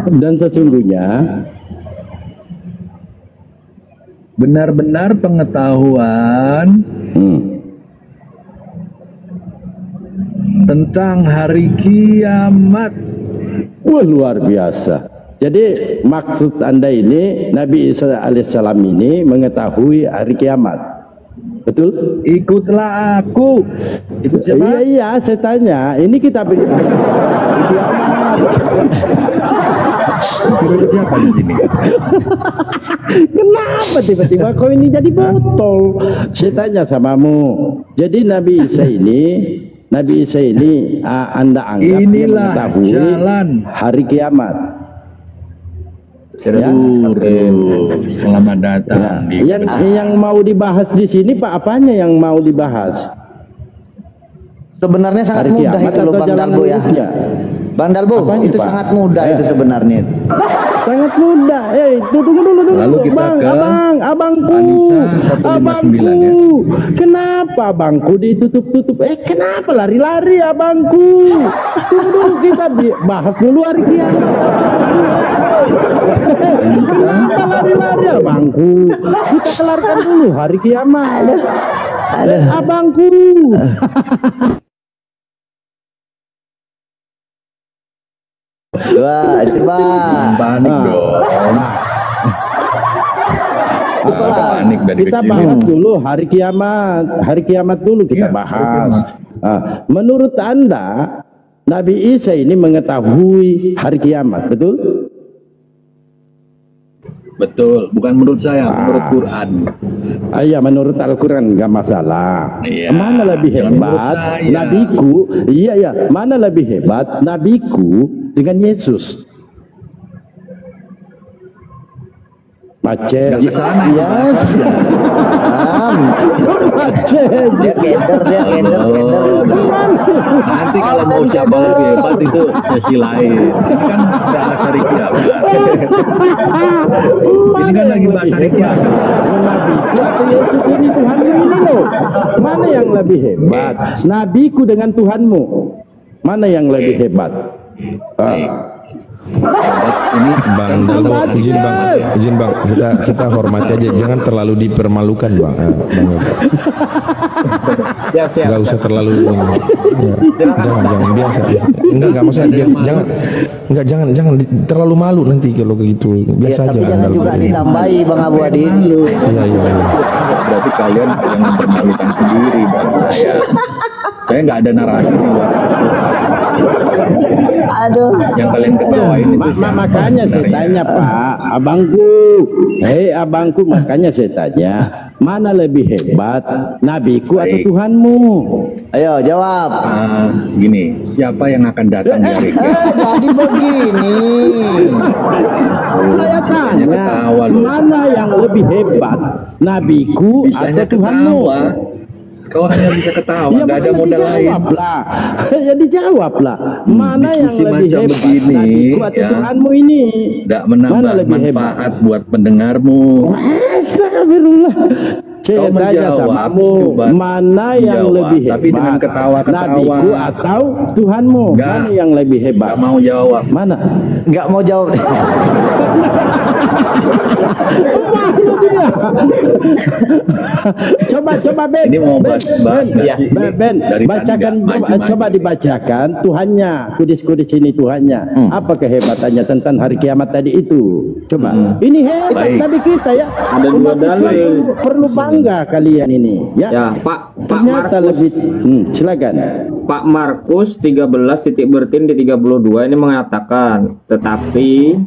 Dan sesungguhnya benar-benar pengetahuan tentang hari kiamat. wah, luar biasa. Jadi maksud Anda ini Nabi Isa alaihissalam ini mengetahui hari kiamat, betul? Ikutlah aku. Ikut siapa? Iya, saya tanya. Ini kita bicara hari kiamat. Ikut siapa di sini? Kenapa tiba-tiba kau ini jadi botol? Saya tanya samamu. Jadi Nabi Isa ini Anda anggap dia Inilah mengetahui jalan hari kiamat. Ya. Selamat datang di Yang mau dibahas di sini Pak, apanya yang mau dibahas? Sebenarnya sangat Hari mudah kiamat itu loh atau Bang jalan Dalbo ya. lurusnya? Bang Dalbo, Apanya, itu Pak? sangat mudah itu sebenarnya. Sangat mudah. Tunggu dulu. Lalu kita Bang, ke abangku. Anissa 159 ya. Kenapa abangku ditutup-tutup? Kenapa lari-lari abangku? Tunggu dulu, kita bahas dulu hari kiamat. Kenapa lari-lari abangku? Kita kelarkan dulu hari kiamat. Abangku. Wah, coba. panik dong. Panik dari Kita kecil. bahas dulu hari kiamat. Hari kiamat dulu kita Iya, bahas. Menurut Anda Nabi Isa ini mengetahui hari kiamat, betul? Betul, bukan menurut saya, menurut Quran. Iya, menurut Al-Quran nggak masalah. Iya, Mana lebih jangan menurut hebat saya. nabiku? Iya, mana lebih hebat nabiku dengan Yesus? Macet. Nggak ke sana Ya. Macet. Dia keder. Nanti kalau mau siapa lebih hebat itu sesi lain. Ini kan bahas hari kiamat. Ini kan lagi bahas hari kiamat. Nabiku atau Yesus ini Tuhanmu ini loh. Mana yang lebih hebat? Nabiku dengan Tuhanmu. Mana yang lebih hebat? Ini Bang Dalbo, izin bang, kita hormati aja, jangan terlalu dipermalukan bang. Siap. Gak usah terlalu ini. Jangan biasa. Enggak maksudnya jangan terlalu malu nanti kalau begitu. Biasa aja. Tapi Bang jangan Dalbo. juga ditambahi Bang Abu Adin. Iya. berarti kalian yang mempermalukan sendiri bagi saya. Saya nggak ada narasi di luar. Aduh. Yang kalian ketawain itu siapa Makanya saya sebenarnya? tanya Pak, abangku, abangku, makanya saya tanya, mana lebih hebat, nabiku atau Baik. Tuhanmu? Ayo jawab. Gini, siapa yang akan datang dari Jadi begini. Saya tanya, ketawa lu. mana yang lebih hebat, nabiku Bisanya atau Tuhanmu? ketawa. Kau hanya bisa ketawa, Ya, nggak ada makanya modal lain. dijawablah. Saya dijawablah. Mana yang diskusi lebih macam hebat, begini, nabiku atau ya. Tuhanmu ini? Tidak Mana menambah lebih manfaat buat pendengarmu. Astagfirullah. Saya Kau tanya menjawab, samamu, coba mana yang menjawab, lebih hebat, tapi dengan ketawa-ketawa. nabiku atau Tuhanmu? Enggak. Mana yang lebih hebat? Nggak mau jawab. Mana? Nggak mau jawab. Coba Ben. Ini mau bahas Ben, dari bacakan, tadi nggak maju-maju. coba dibacakan Tuhannya, kudis-kudis ini Tuhannya. Apa kehebatannya tentang hari kiamat tadi itu? Coba. Ini hebat Baik. Nabi kita ya. Ada dua Umat Islam dalil. perlu bangga kalian ini ya. Ya, Pak Ternyata Markus. lebih silakan. Pak Markus 13:32 ini mengatakan, tetapi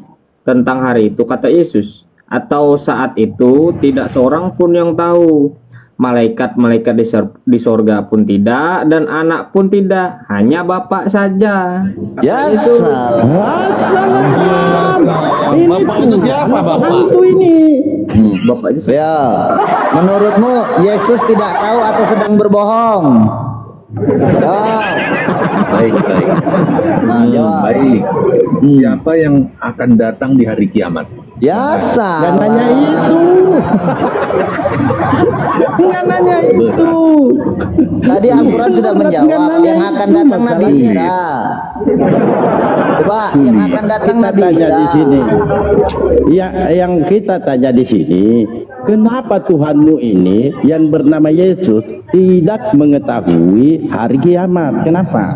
tentang hari itu kata Yesus, atau saat itu tidak seorang pun yang tahu, malaikat-malaikat di sorga pun tidak, dan anak pun tidak, hanya Bapa saja. Ya Yesus. Assalam. Ini Bapak itu siapa, Bapak? hantu ini. Bapak itu Ya. Menurutmu Yesus tidak tahu atau sedang berbohong? Jawab. Baik, baik. Jawab. Baik. Siapa yang akan datang di hari kiamat? Biasa. Nggak nanya itu. Nggak nanya itu. Tadi Al-Quran sudah Nggak menjawab nanya yang itu akan datang Nabi masalahnya. Isa. Coba yang akan datang Kita Nabi tanya Isa. di sini. Ya, yang kita tanya di sini, kenapa Tuhanmu ini yang bernama Yesus tidak mengetahui hari kiamat? Kenapa?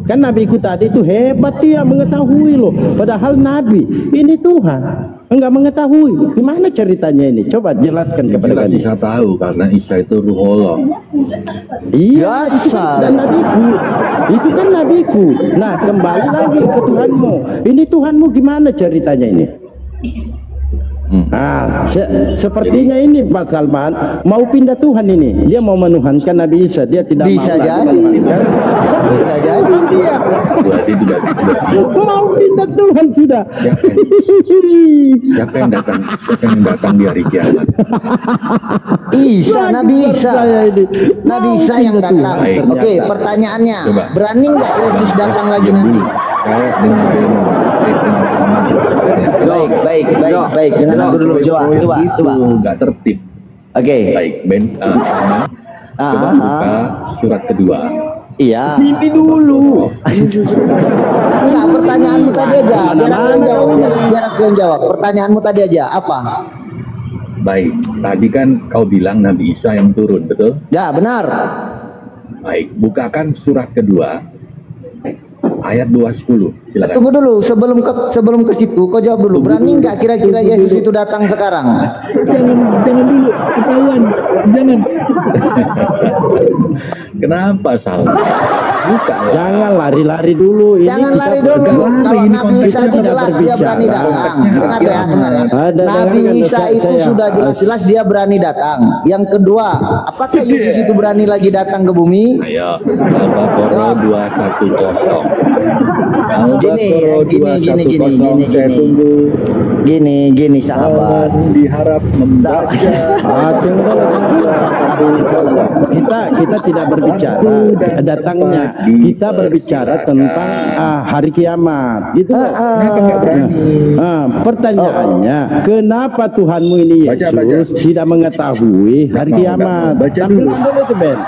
Kan nabiku tadi itu hebat, dia mengetahui loh. Padahal nabi ini Tuhan enggak mengetahui. Gimana ceritanya ini? Coba jelaskan kepada Jelas kami. Isa tahu karena Isa itu ruh Allah. Iya, Biasa. dan nabiku. Itu kan nabiku. Nah, kembali lagi ke Tuhanmu. Ini Tuhanmu gimana ceritanya ini? Sepertinya ini Pak Salman mau pindah Tuhan ini. Dia mau menuhankan Nabi Isa. Dia tidak Bisa mau lagi jadi. menuhankan Bisa jadi. Tuhan dia. Berarti tidak. Mau pindah Tuhan sudah. Siapa yang datang? Siapa yang datang di hari kiamat? Isa, Nabi Isa. Saya ini. Nabi Isa yang datang. Baik. Oke, pertanyaannya, Coba. berani nggak Yesus datang lagi nanti? Saya dengerin statement pertama. Baik. Dengar dulu. Coba. Itu nggak tertib. Oke. Baik, Ben. Coba buka surat kedua. Iya. Sini dulu. Enggak, pertanyaanmu tadi aja. Biar aku yang jawab. Biar aku yang jawab. Pertanyaanmu tadi aja. Apa? Baik, tadi kan kau bilang Nabi Isa yang turun, betul? Ya, benar. Baik, bukakan surat kedua ayat 2:10. Silakan. Tunggu dulu, sebelum ke situ, kau jawab dulu. Berani nggak kira-kira Yesus itu datang sekarang? Jangan dulu ketahuan. Jangan. Kenapa salah? Buka ya. Jangan lari-lari dulu. Ini Jangan kita lari dulu. berbicara. Kalau Ini Nabi Isa kita tidak jelas dia berbicara. berani datang. Dengar ya. Ada, Nabi dengarkan, Isa itu saya- sudah jelas-jelas dia berani datang. Yang kedua, apakah Yesus itu berani lagi datang ke bumi? Ayo, Al-Baqarah 210. Gini, Saya tunggu. Gini sahabat. Diharap membaca. Tunggu dulu. Kita tidak berbicara datangnya. Kita berbicara tentang hari kiamat. Gitu. Pertanyaannya, kenapa Tuhanmu ini Baca. Yesus tidak mengetahui hari kiamat? Baca Tampilkan dulu itu, Ben.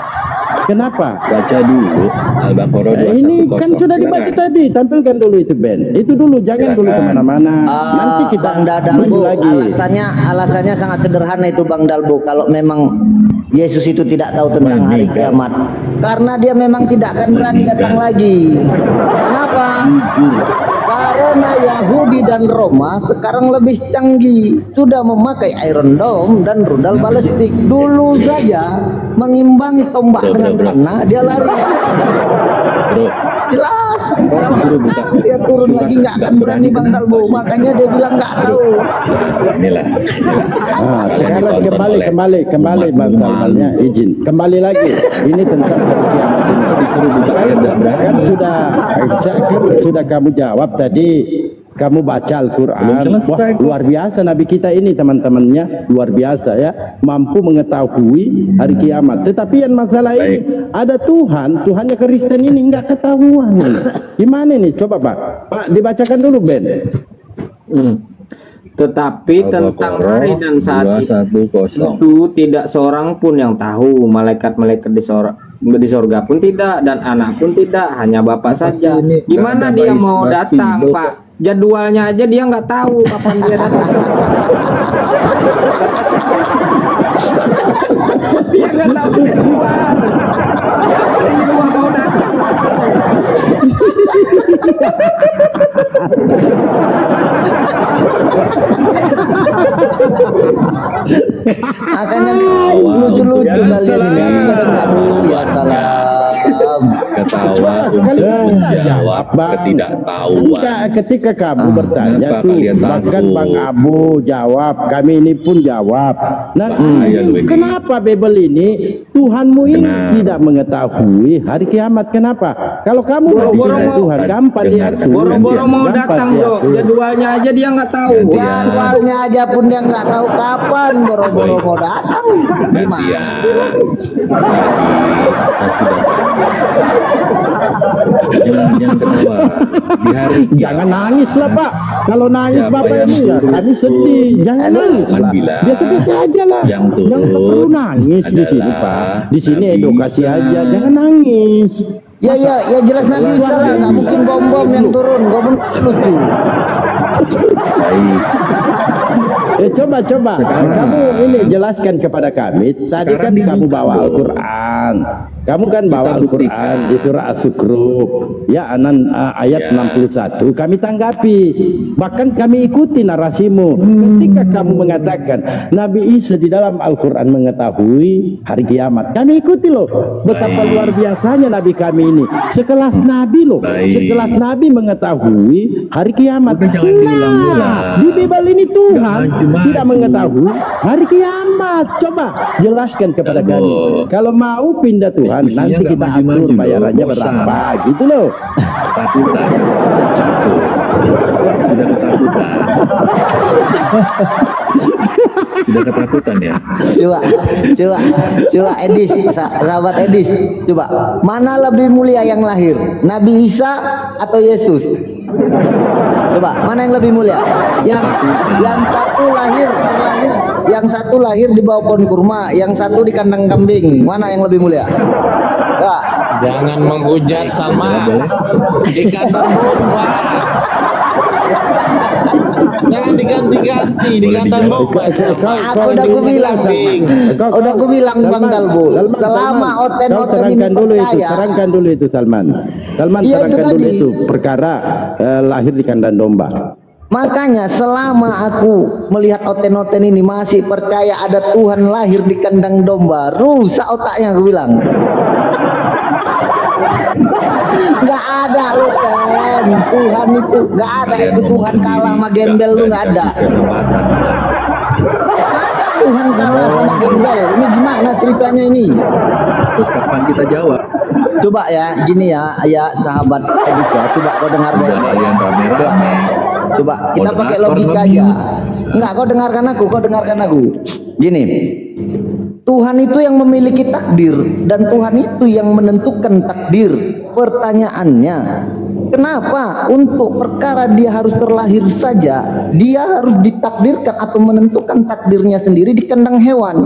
Kenapa? Baca dulu Al-Baqarah 210. Ini kan sudah dibaca Silakan. tadi. Tampilkan dulu itu, Ben. Itu dulu, jangan dulu Silakan. kemana-mana. Nanti kita Bang Dalbo, maju lagi. alasannya sangat sederhana itu Bang Dalbo. Kalau memang Yesus itu tidak tahu tentang hari kiamat, karena dia memang tidak akan berani datang lagi. Kenapa? Karena Yahudi dan Roma sekarang lebih canggih, sudah memakai Iron Dome dan rudal balistik. Dulu saja mengimbangi tombak Bro, dengan bro. panah, dia lari. Bro, Jelas. suruh buka. Dia turun lagi nggak akan berani Bang Dalbo, makanya dia bilang nggak tahu. Inilah. Sekarang kembali Bang Salmannya izin. Kembali lagi. Ini tentang hari kiamat ini. Disuruh buka ayat berani. Kan sudah kamu jawab tadi. Kamu baca Al-Quran. Belum selesai, Wah, kok. luar biasa Nabi kita ini, teman-temannya luar biasa ya, mampu mengetahui hari kiamat. Tetapi yang masalah ini ada Tuhannya Kristen ini nggak ketahuan. Gimana nih? Coba Pak dibacakan dulu, Ben. Tetapi tentang hari dan saat 210. itu tidak seorang pun yang tahu, malaikat-malaikat di sorga pun tidak, dan anak pun tidak, hanya Bapa saja. ini Gimana nggak ada dia bayi mau mati, datang, Dok. Pak? Jadwalnya aja dia nggak tahu kapan dia datang. Dia nggak tahu jadwal. Kapan ini gua mau datang? Makanya lucu-lucu kalian ini. Ya salam. tertawa sekali untuk kita menjawab jawab, Bang. ketidaktahuan. Enggak, ketika kamu bertanya kenapa tuh, kalian bahkan takut? Bang Abu jawab, kami ini pun jawab. Nah, Bahaya lu ini. kenapa Bible ini Tuhanmu ini Benar. tidak mengetahui hari kiamat? Kenapa? Kalau kamu Boro-boro bicara mau- Tuhan, gampang Dengar. diatur. Boro-boro mau Gampang datang bro, diatur. jadwalnya aja dia nggak tahu. Jadwalnya aja pun dia nggak tahu kapan boro-boro mau datang. Gimana? Ya. Jangan ketawa. Di hari Jangan nangis lah Pak. Kalau nangis Siapa Bapak yang ini ya turun? kami sedih. Jangan nangis lah. Man bilang, Biasa-biasa aja lah. yang turun Jangan perlu nangis di sini adalah Pak. Di sini Nabi edukasi Isa. aja. Jangan nangis. Ya jelas Nabi Isa lah, nggak mungkin bom yang turun, gue lucu. baik. Coba kamu ini jelaskan kepada kami. Tadi kan kamu bawa Al-Quran. Kamu kan bawa Al-Quran di surah As-Zukhruf. Ya ayat 61. Kami tanggapi. Bahkan kami ikuti narasimu. Ketika kamu mengatakan Nabi Isa di dalam Al-Quran mengetahui hari kiamat, kami ikuti loh. Betapa luar biasanya Nabi kami ini. Sekelas Nabi loh. Baik. Sekelas Nabi mengetahui hari kiamat. Udah, jangan diulang-ulang. Di Bible ini Tuhan Maju-maju. tidak mengetahui hari kiamat. Coba jelaskan kepada Ya, kami. Bu. Kalau mau pindah Tuhan, Diskusinya nanti nggak kita maju-maju atur loh, bayarannya bosan. berapa gitu loh. Ketakutan. Satu. Sudah ketakutan. Sudah ketakutan ya. Coba Edis, sahabat Edis, coba mana lebih mulia yang lahir, Nabi Isa atau Yesus? Coba mana yang lebih mulia? Yang satu lahir di bawah pohon kurma, yang satu di kandang kambing. Mana yang lebih mulia? Ya. Jangan menghujat Salma di kandang domba. Jangan diganti-ganti di kandang domba. Aku udah aku bilang, udah aku bilang Bang Dalbo, selama oten-oten ini terangkan dulu itu, percaya. terangkan dulu itu Salman. Salman Iya, itu terangkan dulu tadi. itu perkara lahir di kandang domba. Makanya selama aku melihat oten-oten ini masih percaya ada Tuhan lahir di kandang domba, rusak otaknya aku bilang. Nggak ada lu Ten, Tuhan itu nggak ada, itu Tuhan kalah sama gembel lu nggak ada. Tuhan kalah sama gembel, ini gimana ceritanya ini? Terus kapan kita jawab? Coba ya, gini ya sahabat Edit ya, coba kau dengar Udah baik-baik. kalian rame-rame. Coba kita pakai Moderator logika lagi. aja. Enggak, kau dengarkan aku. Gini. Tuhan itu yang memiliki takdir dan Tuhan itu yang menentukan takdir. Pertanyaannya, kenapa untuk perkara dia harus terlahir saja, dia harus ditakdirkan atau menentukan takdirnya sendiri di kandang hewan?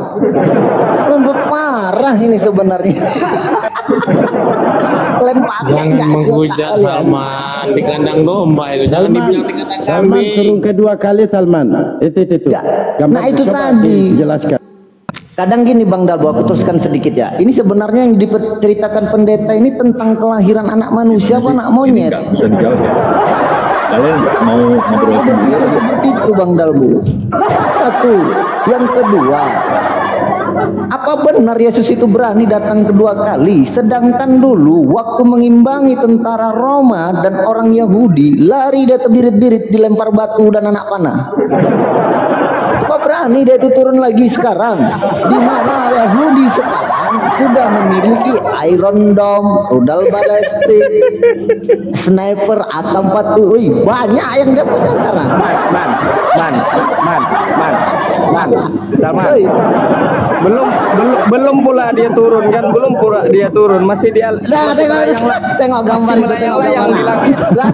Lebih parah ini sebenarnya. Lempar Jangan menghujat Salman di kandang domba itu. Jangan dibilang di kandang Salman kambing. turun kedua kali Salman. Itu. Ya. Gampang, Nah, itu coba tadi. Jelaskan. Kadang gini Bang Dalbo, aku teruskan sedikit ya. Ini sebenarnya yang diceritakan pendeta ini tentang kelahiran anak manusia apa anak Ini monyet? nggak bisa dijawab ya. Kalian mau ngobrol sendiri? Seperti itu Bang Dalbo. Satu. Yang kedua, apa benar Yesus itu berani datang kedua kali? Sedangkan dulu waktu mengimbangi tentara Roma dan orang Yahudi, lari dia terbirit-birit dilempar batu dan anak panah. Apa berani dia itu turun lagi sekarang? Di mana Yahudi sekarang sudah memiliki Iron Dome, rudal balistik, sniper AK-47, wih, banyak yang dia punya sekarang. Man, Salman. Woi, Belum pula dia turun kan, belum pula dia turun, masih dia Nah, tengok gambar itu, tengok yang gambar. bilang Lah,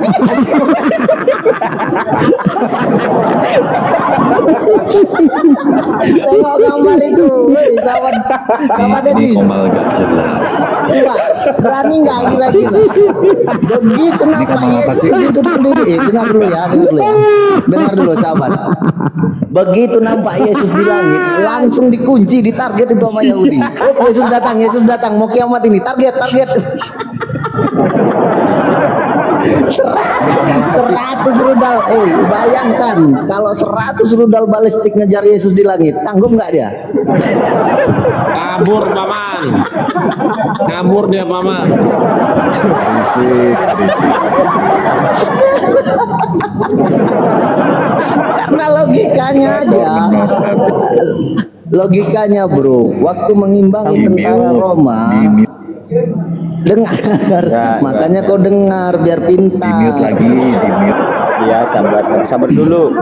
tengok gambar itu, woi, sahabat Ini Deddy. komal gak jelas. Coba, berani nggak gila-gila? Begitu nampak kamu apa sih? Yesus itu sendiri. Dengar dulu ya. Dengar dulu sahabat. Begitu nampak Yesus di langit, langsung dikunci, ditarget itu sama Yahudi. Oh, Yesus datang, mau kiamat ini. Target. 100 rudal, bayangkan kalau 100 rudal balistik ngejar Yesus di langit, sanggup nggak dia? Kabur paman. Kabur dia paman. Karena logikanya bro, waktu mengimbangi tentara Roma, dengar, makanya kau dengar biar pintar. Dimute lagi, dimute. Ya, sabar dulu.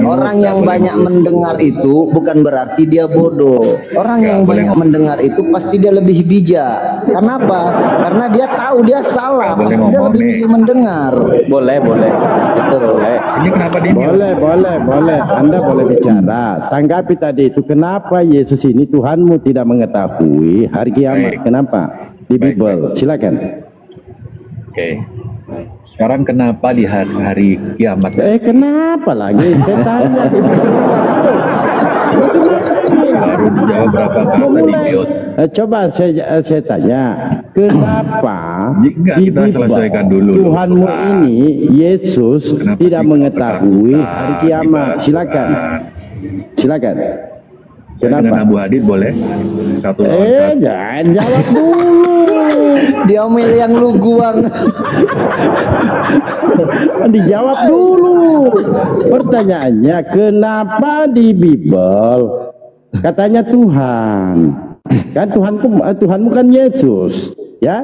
Orang yang banyak mendengar itu bukan berarti dia bodoh. Orang yang banyak mendengar itu pasti dia lebih bijak. Kenapa? Karena dia tahu dia salah. Pasti dia lebih milih mendengar. Boleh. Betul. Ini kenapa dimute? Boleh. Anda boleh bicara. Tanggapi tadi itu, kenapa Yesus ini Tuhanmu tidak mengetahui hari kiamat? Kenapa? Di Bible. Silakan. Oke. Sekarang kenapa di hari kiamat? Kenapa lagi? Saya tanya. Baru dijawab berapa kali di mute. Coba saya tanya, kenapa Enggak, di kita Bible selesaikan dulu. Tuhanmu ini Yesus Kenapa tidak sih mengetahui ketakutan, hari kiamat? dibahas? Silakan. Saya dengan Kenapa? Abu Hadid boleh? Satu lawan satu. Jangan jawab dulu. Dia milih yang lu guang. Dijawab dulu. Pertanyaannya, kenapa di Bible katanya Tuhan? Kan Tuhanmu kan Yesus, ya?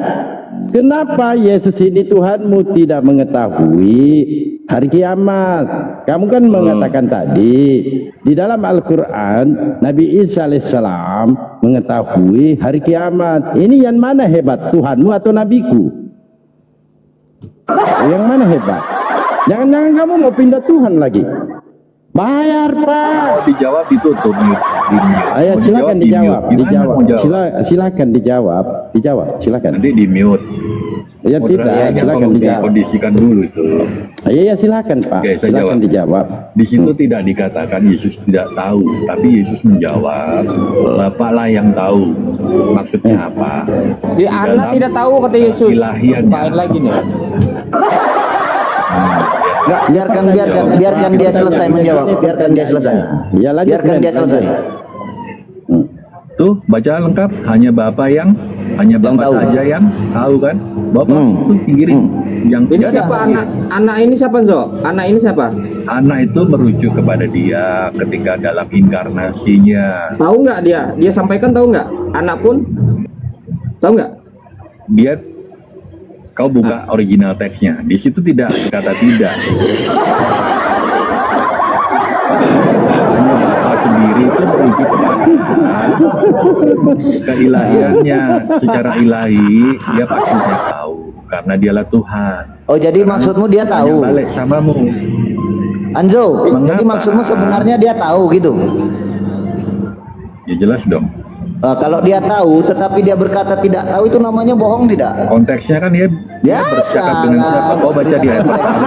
Kenapa Yesus ini Tuhanmu tidak mengetahui hari kiamat? Kamu kan mengatakan tadi di dalam Al-Quran Nabi Isa alaihissalam mengetahui hari kiamat. Ini yang mana hebat, Tuhanmu atau nabiku? Yang mana hebat? Jangan-jangan kamu mau pindah Tuhan lagi? Bayar, Pak. Dijawab ditutup mute. Ayo silakan dijawab. Silakan dijawab. Silakan. Nanti di mute. Ya tidak, silakan dijawab. Kondisikan dulu itu. Iya silakan Pak. Oke, saya Silakan jawab. dijawab. Di situ tidak dikatakan Yesus tidak tahu, tapi Yesus menjawab, Bapaklah yang tahu. Maksudnya apa? Di anak tidak tahu kata Yesus. Ilahiannya. Baik lagi nih. Nggak, biarkan dia selesai menjawab. Biarkan dia selesai. Ya lanjut. Biarkan dia selesai. Tuh baca lengkap, hanya Bapak tahu. saja yang tahu kan? Bapak tuh pinggirin yang Ini tidak siapa tahu. anak ini siapa Zo? Anak ini siapa? Anak itu merujuk kepada dia ketika dalam inkarnasinya. Tahu nggak dia? Dia sampaikan tahu nggak? Anak pun tahu nggak? Dia kau buka original teksnya. Di situ tidak kata tidak. Hanya Bapak sendiri itu merujuk kepada keilahiannya. Secara ilahi dia pasti dia tahu karena dialah Tuhan. Oh, jadi maksudmu dia tahu. Hanya balik samamu. Anjo, jadi Mengapa? maksudmu sebenarnya dia tahu gitu. Ya jelas dong. Kalau dia tahu tetapi dia berkata tidak tahu, itu namanya bohong tidak? Konteksnya kan dia Ya, bercakap dengan siapa? Kau baca di ayat pertama.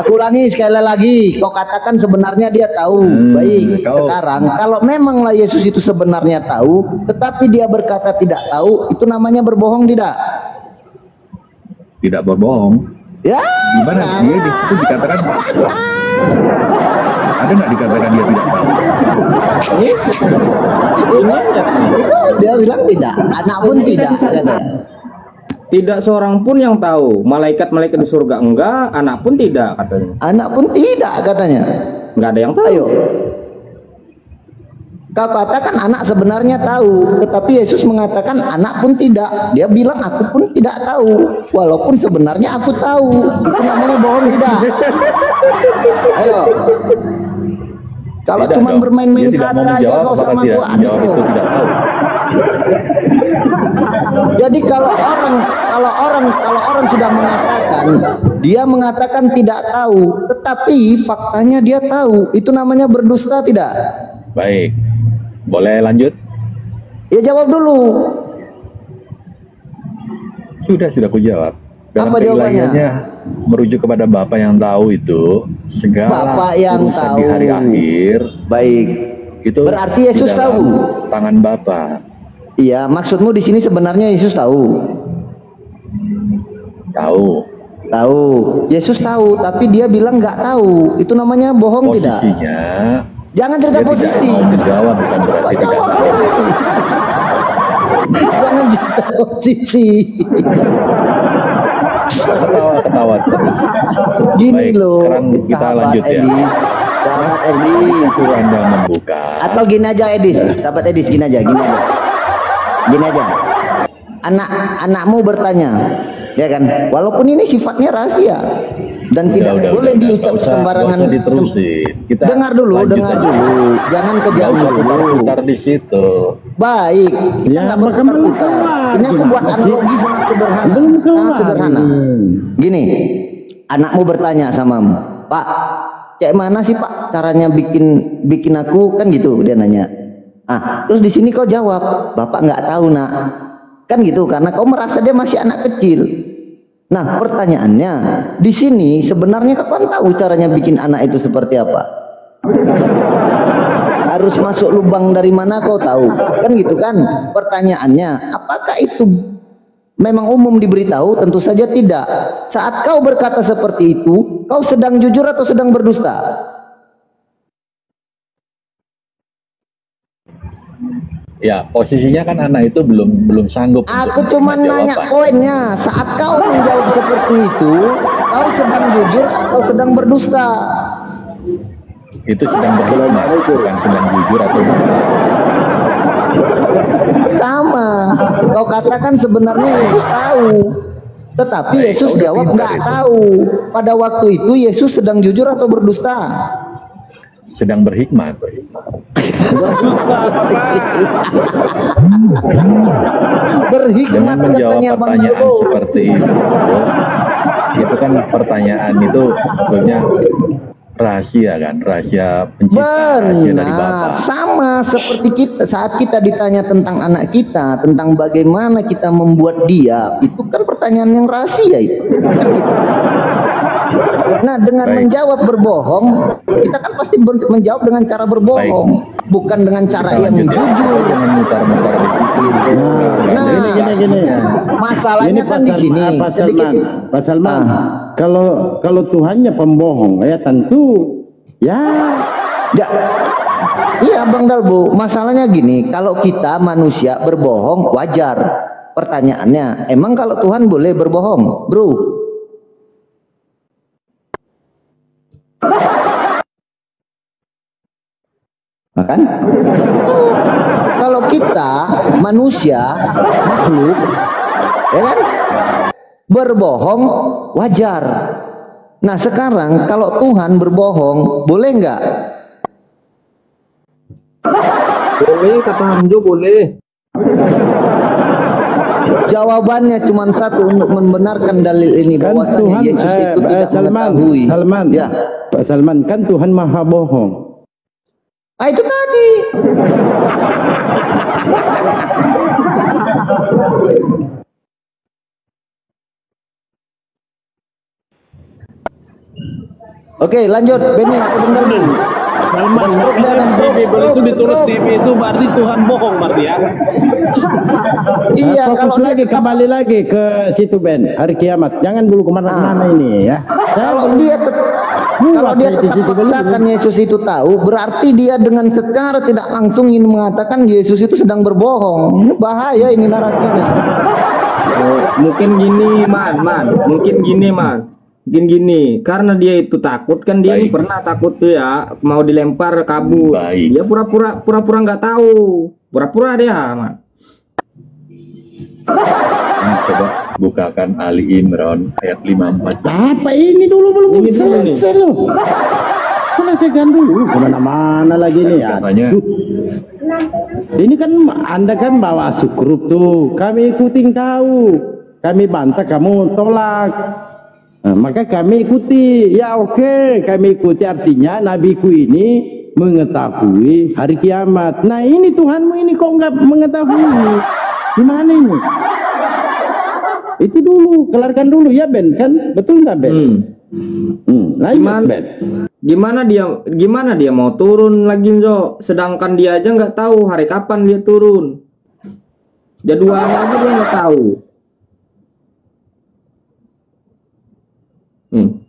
Aku ulangi sekali lagi, kau katakan sebenarnya dia tahu. Baik, sekarang kalau memanglah Yesus itu sebenarnya tahu, tetapi dia berkata tidak tahu, itu namanya berbohong tidak? Tidak berbohong. Ya. Gimana? Dia di situ dikatakan ada nggak dikatakan dia tidak tahu? Itu dia bilang tidak, anak pun tidak katanya. Tidak seorang pun yang tahu. Malaikat-malaikat di surga enggak, anak pun tidak katanya. Anak pun tidak katanya. Enggak ada yang tahu. Ayo. Kau katakan anak sebenarnya tahu, tetapi Yesus mengatakan anak pun tidak. Dia bilang aku pun tidak tahu, walaupun sebenarnya aku tahu. Itu namanya bohong tidak? Ayo. Kalau Tidak cuma dong. bermain-main Dia tidak kata mau aja menjawab, kau apakah sama tidak gua, menjawab aduh. itu tidak tahu? Jadi kalau orang sudah mengatakan, dia mengatakan tidak tahu, tetapi faktanya dia tahu, itu namanya berdusta tidak? Baik, boleh lanjut? Ya jawab dulu. Sudah aku jawab. Dalam Apa jawabannya? keilahiannya merujuk kepada Bapa yang tahu itu segala Bapa yang urusan tahu. di hari akhir Baik. itu Berarti Yesus di dalam tahu. tangan Bapa. Iya, maksudmu di sini sebenarnya Yesus tahu. Tahu. Tahu. Yesus tahu, tapi dia bilang nggak tahu. Itu namanya bohong tidak? Posisinya Jangan cerita dia tidak posisi. mau menjawab, bukan berarti tidak tahu. Jangan cerita posisi. Ketawa terus. Gini Baik, loh. sekarang kita sahabat lanjut ya. Edi. Sahabat Edi. Suruh Anda membuka. Atau gini aja Edis, sahabat Edis, gini aja. Gini aja. Anakmu bertanya, ya kan? Walaupun ini sifatnya rahasia dan tidak boleh diucap sembarangan. Nggak usah diterusin. Kita dengar dulu, lanjut aja. jangan Nggak kejauhan usah dulu. putar-putar di situ. Baik, kita Ya, nggak maka belum berputar-putar. kelar. Ini aku buat Gimana sih? analogi sangat sederhana. Belum kelar. Sangat sederhana. Gini, anakmu bertanya samamu, Pak, kayak mana sih Pak caranya bikin aku, kan gitu dia nanya. Terus di sini kau jawab, Bapak nggak tahu nak, kan gitu, karena kau merasa dia masih anak kecil. Nah pertanyaannya, di sini sebenarnya kapan tahu caranya bikin anak itu seperti apa? Harus masuk lubang dari mana kau tahu, kan gitu kan? Pertanyaannya, apakah itu memang umum diberitahu? Tentu saja tidak. Saat kau berkata seperti itu, kau sedang jujur atau sedang berdusta? Ya, posisinya kan anak itu belum sanggup. Aku untuk cuma menerima nanya jawaban. poinnya. Saat kau menjawab seperti itu, kau sedang jujur atau sedang berdusta? Itu sedang berhikmat, bukan sedang jujur atau dusta. Sama. Kau katakan sebenarnya Yesus tahu, tetapi Baik, Yesus kau udah jawab pintar nggak itu. tahu. Pada waktu itu Yesus sedang jujur atau berdusta? Sedang berhikmat. Berhikmat Dengan menjawab katanya Bang pertanyaan Darbo. seperti itu kan pertanyaan itu sebetulnya rahasia kan, rahasia pencipta, rahasia dari Bapa. Benar, sama seperti kita saat kita ditanya tentang anak kita, tentang bagaimana kita membuat dia, itu kan pertanyaan yang rahasia itu. Kan gitu. Nah, dengan Baik. menjawab berbohong, kita kan pasti menjawab dengan cara berbohong, bukan dengan cara Kita yang lanjut ya. jujur. Jangan mutar-mutar di situ. Nah, Gini. masalahnya Ini kan di sini. Pak Sedikit. Salman. Pak Salman, Ah. kalau Tuhannya pembohong, ya tentu ya Ya, iya Bang Dalbo, masalahnya gini, kalau kita manusia berbohong wajar. Pertanyaannya, emang kalau Tuhan boleh berbohong, bro? Makan? Kalau kita manusia makhluk, ya kan? Berbohong wajar. Nah sekarang kalau Tuhan berbohong boleh nggak? Boleh, kata Hamjo boleh. Jawabannya cuma satu untuk membenarkan dalil ini, kan bahwa Tuhan Yesus itu tidak mengetahui. Salman, Ya, Pak Salman, kan Tuhan maha bohong. itu tadi. Oke, lanjut. Benny, aku dengar dulu. Salman, di Bible itu ditulis TV itu berarti Tuhan bohong berarti ya. Iya, Fokus kalau lagi, kembali lagi ke situ Ben, hari kiamat. Jangan dulu kemana-mana ini ya. kalau dia kalau dia tetap mengatakan Yesus itu tahu, berarti dia dengan secara tidak langsung ingin mengatakan Yesus itu sedang berbohong. Ini bahaya ini narasinya. Mungkin gini man, mungkin gini, karena dia itu takut kan, dia Baik. pernah takut tuh ya, mau dilempar kabur. Baik. Dia pura-pura nggak tahu, pura-pura dia man. Coba bukakan Ali Imran ayat 54. Apa ini dulu belum Ini dulu nih. selesai loh. Selesaikan dulu. Kemana-mana lagi nih ya. Katanya Ini kan Anda kan bawa sukrup tuh. Kami ikutin kau. Kami bantah, kamu tolak. Nah, maka kami ikuti. Ya oke, kami ikuti, artinya nabiku ini mengetahui hari kiamat. Nah ini Tuhanmu ini kok nggak mengetahui? Gimana ini? Itu dulu, kelarkan dulu ya Ben, kan? Betul nggak Ben? Lanjut Ben. Gimana dia mau turun lagi Zo? Sedangkan dia aja nggak tahu hari kapan dia turun. Jadwalnya aja dia nggak tahu.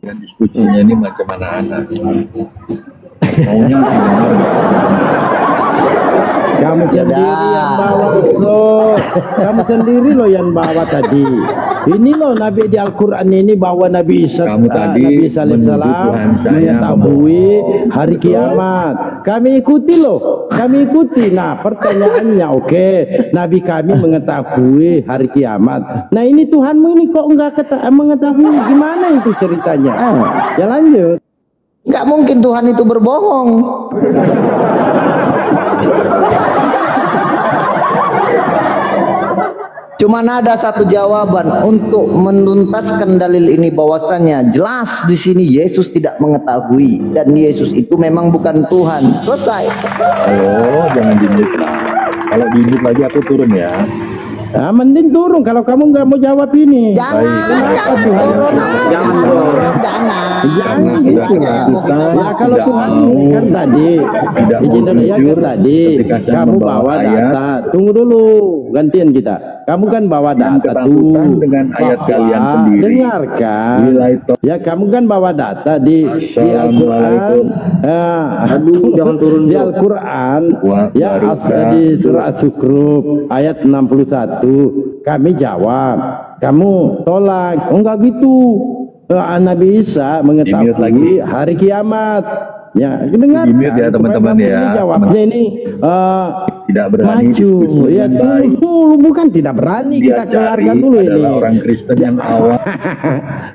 Dan diskusinya ini macam anak-anak. Maunya didengar. Kamu sendiri yang bawa kamu sendiri loh yang bawa tadi. Ini loh Nabi di Al-Quran ini bawa Nabi Isa Nabi Isa alaihissalam mengetahui hari kiamat. Kami ikuti loh, kami ikuti. Nah pertanyaannya oke, Nabi kami mengetahui hari kiamat. Nah ini Tuhanmu ini kok enggak mengetahui, gimana itu ceritanya? Ya lanjut. Nggak mungkin Tuhan itu berbohong. Cuman ada satu jawaban untuk menuntaskan dalil ini, bahwasannya jelas di sini Yesus tidak mengetahui dan Yesus itu memang bukan Tuhan. Selesai. Oh, jangan dimut lah. Kalau dimut lagi aku turun ya. Nah, mending turun kalau kamu nggak mau jawab ini. Jangan turun. Jangan dong. Jangan gitu lah. Ya kalau Tuhan kan tadi izin dulu ya kan tadi kamu bawa data. Tunggu dulu, gantian kita. Kamu kan bawa data tuh dengan ayat kalian sendiri. Dengarkan. Ya kamu kan bawa data di Al-Quran. Aduh, jangan turun di Al-Quran. Ya di surah As-Zukhruf ayat 61. Kami jawab, kamu tolak. Oh enggak gitu. Nabi Isa mengetahui hari kiamat. Ya, dengar ya teman-teman ya. Jawabnya ini tidak berani maju. Ya tunggu, bukan tidak berani, kita keluarkan dulu ini. Orang Kristen yang awam.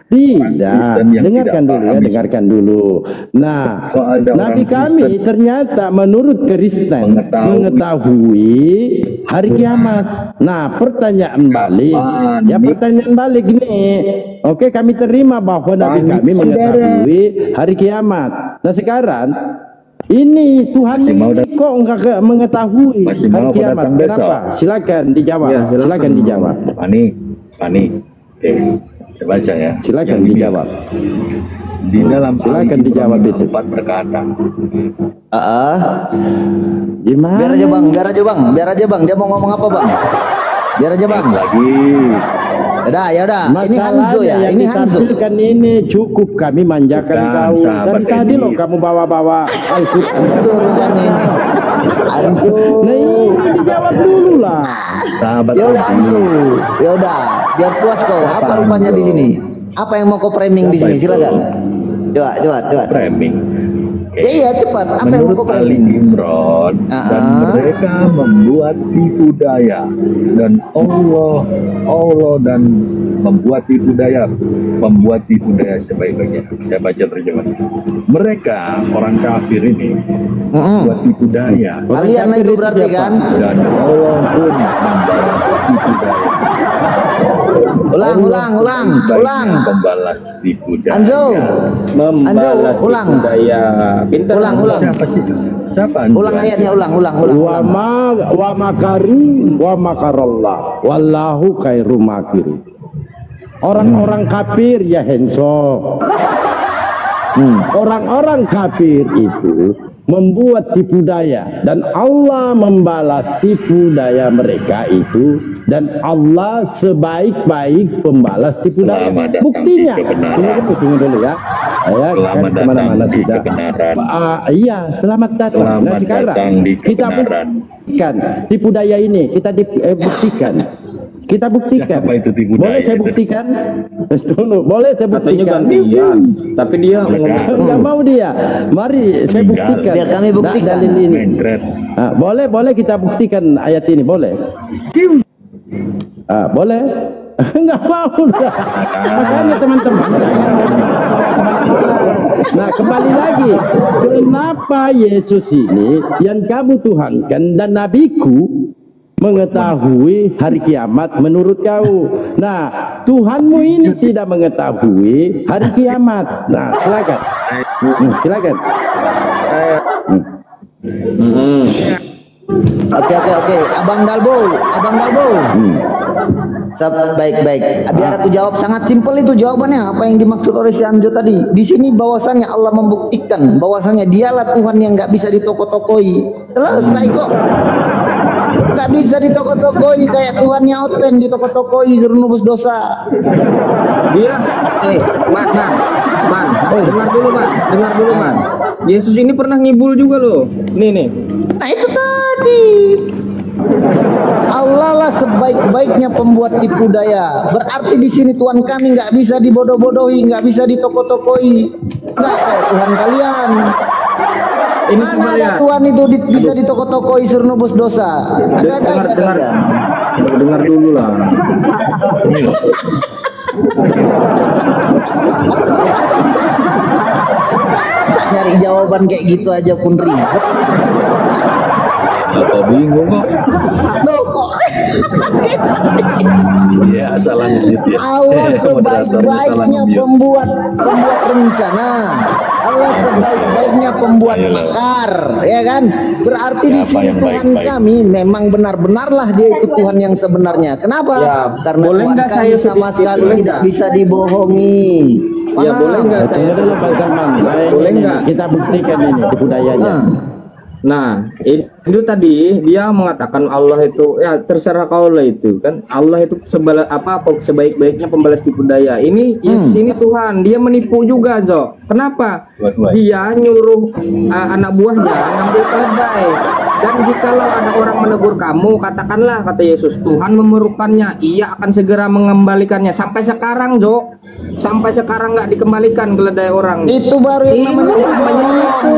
Tidak, dengarkan dulu ya, dengarkan dulu. Nah, Nabi kami ternyata menurut Kristen mengetahui hari kiamat. Nah, pertanyaan balik, ya pertanyaan balik ini. Oke, kami terima bahwa Nabi kami mengetahui hari kiamat. Nah, sekarang ini Tuhan kok enggak mengetahui hari kiamat? Kenapa? Silakan dijawab. Ya, silakan dijawab. Panik. Oke, saya baca ya. Silakan dijawab. Di dalam silakan dijawab itu. 4 berkata. Gimana? Biar aja bang. Dia mau ngomong apa bang? Biar aja bang. Lagi. Yaudah. Ini Hanzo ya. Ini Hanzo. Kan ini cukup kami manjakan kau. Dari tadi loh kamu bawa-bawa Al-Quran. Hanzo. Nah ini dijawab dulu lah. Sahabat. Yaudah. Biar puas kau. Apa rupanya di sini? Apa yang mau kau framing di sini? Silakan. Coba. Framing. Iya cepat. Apa yang mau kau Ali framing? Imran dan mereka membuat tipu daya dan Allah dan membuat tipu daya sebaik-baiknya. Saya baca terjemahan. Mereka orang kafir ini membuat tipu daya. Kalian itu berarti kan? Dan Allah pun membalas tipu daya. Ulang. Membalas tipu daya. Anjo, Membalas ulang. tipu daya. Pintar. Ulang. Siapa sih? Siapa? Ulang ayatnya, ulang. Wa makaru wa makarallah wallahu khairum makirin. Orang-orang kafir ya Henso. Orang-orang kafir itu membuat tipu daya dan Allah membalas tipu daya mereka itu, dan Allah sebaik-baik pembalas tipu daya. Buktinya tunggu dulu ya. Kan kemana-mana sudah. Iya, selamat datang. Nah sekarang kita buktikan tipu daya ini, kita buktikan. Kita buktikan. Apa itu tipu daya? Boleh saya buktikan? Boleh saya buktikan? Katanya gantian, tapi dia nggak mau dia. Mari saya buktikan. Biar kami buktikan. Dalil ini. Boleh kita buktikan ayat ini, boleh? Boleh? Nggak mau dah. Makanya teman-teman nah kembali lagi, kenapa Yesus ini yang kamu tuhankan dan nabiku mengetahui hari kiamat menurut kau? Nah Tuhanmu ini tidak mengetahui hari kiamat. Nah silakan. Oke. Abang Dalbo. Baik. Biar aku jawab, sangat simpel itu jawabannya. Apa yang dimaksud oleh si Anjo tadi? Di sini bahwasannya Allah membuktikan bahwasannya dialah Tuhan yang nggak bisa ditoko-tokoi. Selesai kok. Nggak bisa ditoko-tokoi kayak Tuhannya Oten ditoko-tokoi suruh nubus dosa. Dia, man, dengar dulu man. Yesus ini pernah ngibul juga loh. Nih. Nah itu tadi. Allah lah sebaik-baiknya pembuat tipu daya. Berarti di sini Tuhan kami nggak bisa dibodoh-bodohi, nggak bisa ditoko-tokoi. Nggak kayak Tuhan kalian. Ini Mana coba ada lihat. Tuhan itu bisa ditoko-tokoi suruh nubus dosa. Dengar dulu lah. Nyari jawaban kayak gitu aja pun ribet. Apa bingung kok? Loh kok Iya, salahnya gitu ya. Allah sebaik-baiknya pembuat rencana. Allah sebaik-baiknya pembuat makar, ya kan? Berarti di Siapa sini yang Tuhan baik-baik? kami memang benar-benarlah dia itu Tuhan yang sebenarnya. Kenapa? Ya, Karena boleh Tuhan nggak kami saya sama sedikit, sekali boleh tidak nggak? bisa dibohongi. Ya, boleh nggak saya? Tunggu dulu Pak Salman. Boleh Ini, nggak? kita buktikan ini tipu dayanya. Nah, itu tadi dia mengatakan Allah itu ya terserah kau lah itu kan. Allah itu sebaik-baiknya pembalas tipu daya. Ini Yesus ini Tuhan, dia menipu juga, Jo. Kenapa? Buat. Dia nyuruh anak buahnya ngambil keledai. Dan jikalau ada orang menegur kamu, katakanlah kata Yesus, Tuhan memerlukannya, ia akan segera mengembalikannya. Sampai sekarang, Jo. Sampai sekarang nggak dikembalikan keledai orang. Itu baru yang namanya menipu.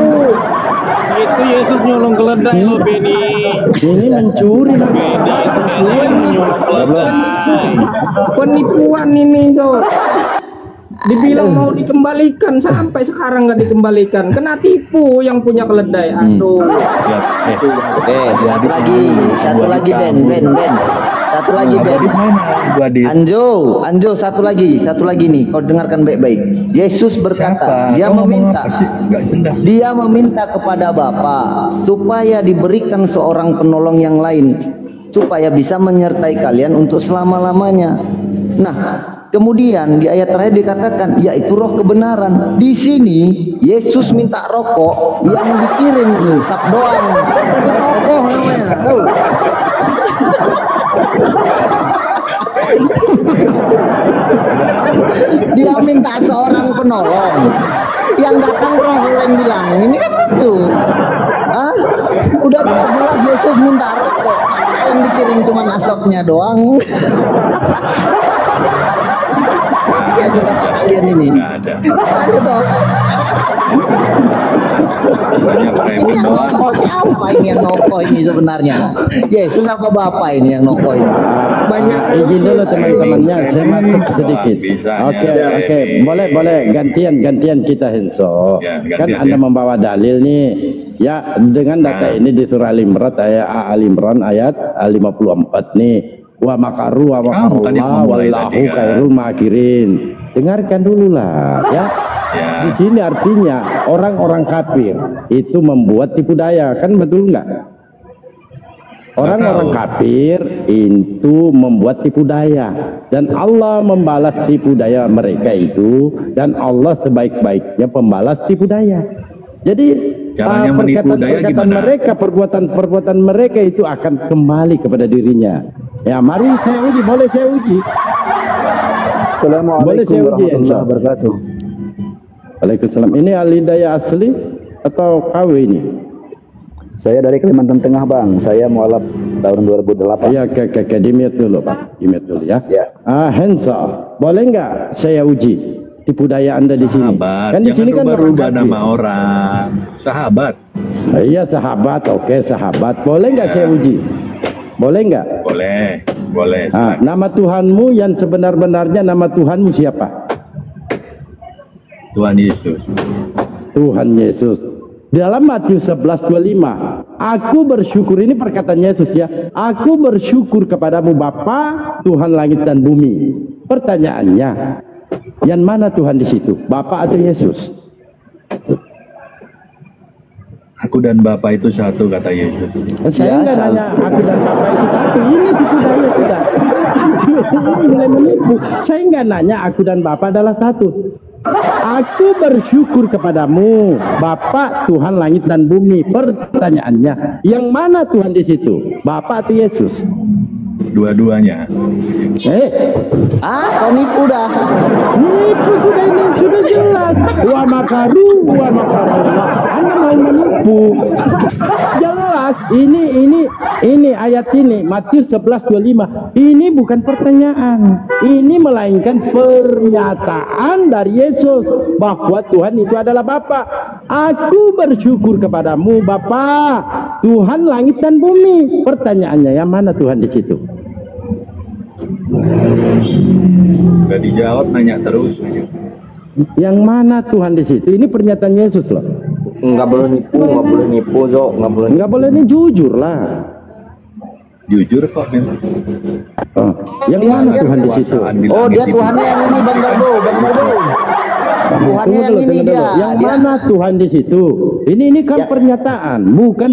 Itu Yesus nyolong keledai lo Beni. Ini mencuri. Beni itu Yesus nyolong keledai. Penipuan ini, Jo. Dibilang mau dikembalikan sampai sekarang nggak dikembalikan. Kena tipu yang punya keledai. Aduh. Satu lagi Ben. Satu lagi Ben. Gua di Anjo, satu lagi nih. Kau dengarkan baik-baik. Yesus berkata, siapa? Kau ngomong apa sih? Nggak jelas. dia meminta kepada Bapa supaya diberikan seorang penolong yang lain, supaya bisa menyertai kalian untuk selama-lamanya. Nah, kemudian di ayat terakhir dikatakan, yaitu roh kebenaran. Di sini Yesus minta rokok yang dikirim sap doang. Itu rokok namanya. Tahu? Dia minta seorang penolong, yang datang roh yang bilang ini kan itu. Hah? Udah jelas Yesus minta rokok, yang dikirim cuma asapnya doang. Ya juga kalian ini. Nggak ada. Ada dong. Banyak kayak Ini yang doang. noko siapa ini yang noko ini sebenarnya? Yesus apa Bapak ini yang noko ini? Banyak Izin dulu teman-temannya, saya masuk sedikit. Bisanya. Oke, boleh gantian kita Henso. Ya, gantian, Kan ya. Anda membawa dalil nih. Ya, dengan data ini di surah Al-Imran ayat 54 nih. Wa makaru wa Kamu tadi makarullah memulai wallahu tadi, kan? khairul makirin. Dengarkan dulu lah, ya. Ya. Di sini artinya orang-orang kafir itu membuat tipu daya, kan betul nggak? Orang-orang kafir itu membuat tipu daya dan Allah membalas tipu daya mereka itu, dan Allah sebaik-baiknya pembalas tipu daya. Jadi Caranya menipu daya perkataan gimana? mereka, perbuatan mereka itu akan kembali kepada dirinya. Ya, mari saya uji, boleh saya uji. Boleh saya Assalamualaikum uji, warahmatullahi Ensa? wabarakatuh. Waalaikumsalam. Ini Al-Hidayah asli atau KW ini? Saya dari Kalimantan Tengah, Bang. Saya mualaf tahun 2008. Ya, ke di mute dulu, Pak. Di mute dulu ya. Ya. Hensa, boleh nggak saya uji tipu daya Anda di sini? Sahabat, Kan di sini kan orang rubah kafir. nama orang. Sahabat. Iya, sahabat. Oke, sahabat. Boleh nggak saya uji? Boleh nggak? Boleh. Nama Tuhanmu yang sebenar-benarnya, nama Tuhanmu siapa? Tuhan Yesus. Tuhan Yesus. Dalam Matius 11:25, aku bersyukur, ini perkataan Yesus ya. Aku bersyukur kepadamu Bapa, Tuhan langit dan bumi. Pertanyaannya, yang mana Tuhan di situ? Bapa atau Yesus? Aku dan Bapa itu satu, kata Yesus. Saya nggak nanya aku dan Bapa itu satu. Ini tipu daya sudah. Ini mulai menipu. Saya nggak nanya aku dan Bapa adalah satu. Aku bersyukur kepadamu, Bapa Tuhan langit dan bumi. Pertanyaannya, yang mana Tuhan di situ? Bapa atau Yesus? Dua-duanya. Kau nipu dah. Nipu sudah, ini sudah jelas. Wa makaru wa makarallah. Anda mau menipu. Jelas. Ini ayat ini Matius 11:25. Ini bukan pertanyaan. Ini melainkan pernyataan dari Yesus bahwa Tuhan itu adalah Bapa. Aku bersyukur kepadamu Bapa, Tuhan langit dan bumi. Pertanyaannya, yang mana Tuhan di situ? Gak dijawab, nanya terus. Yang mana Tuhan di situ? Ini pernyataan Yesus loh. Nggak boleh nipu, Zo. Nggak boleh, ini jujur lah. Jujur kok memang. Yang mana Tuhan di situ? Oh, dia Tuhannya yang ini, Bang Darbo. Tuhannya yang ini dia. Yang mana Tuhan di situ? Ini kan pernyataan, bukan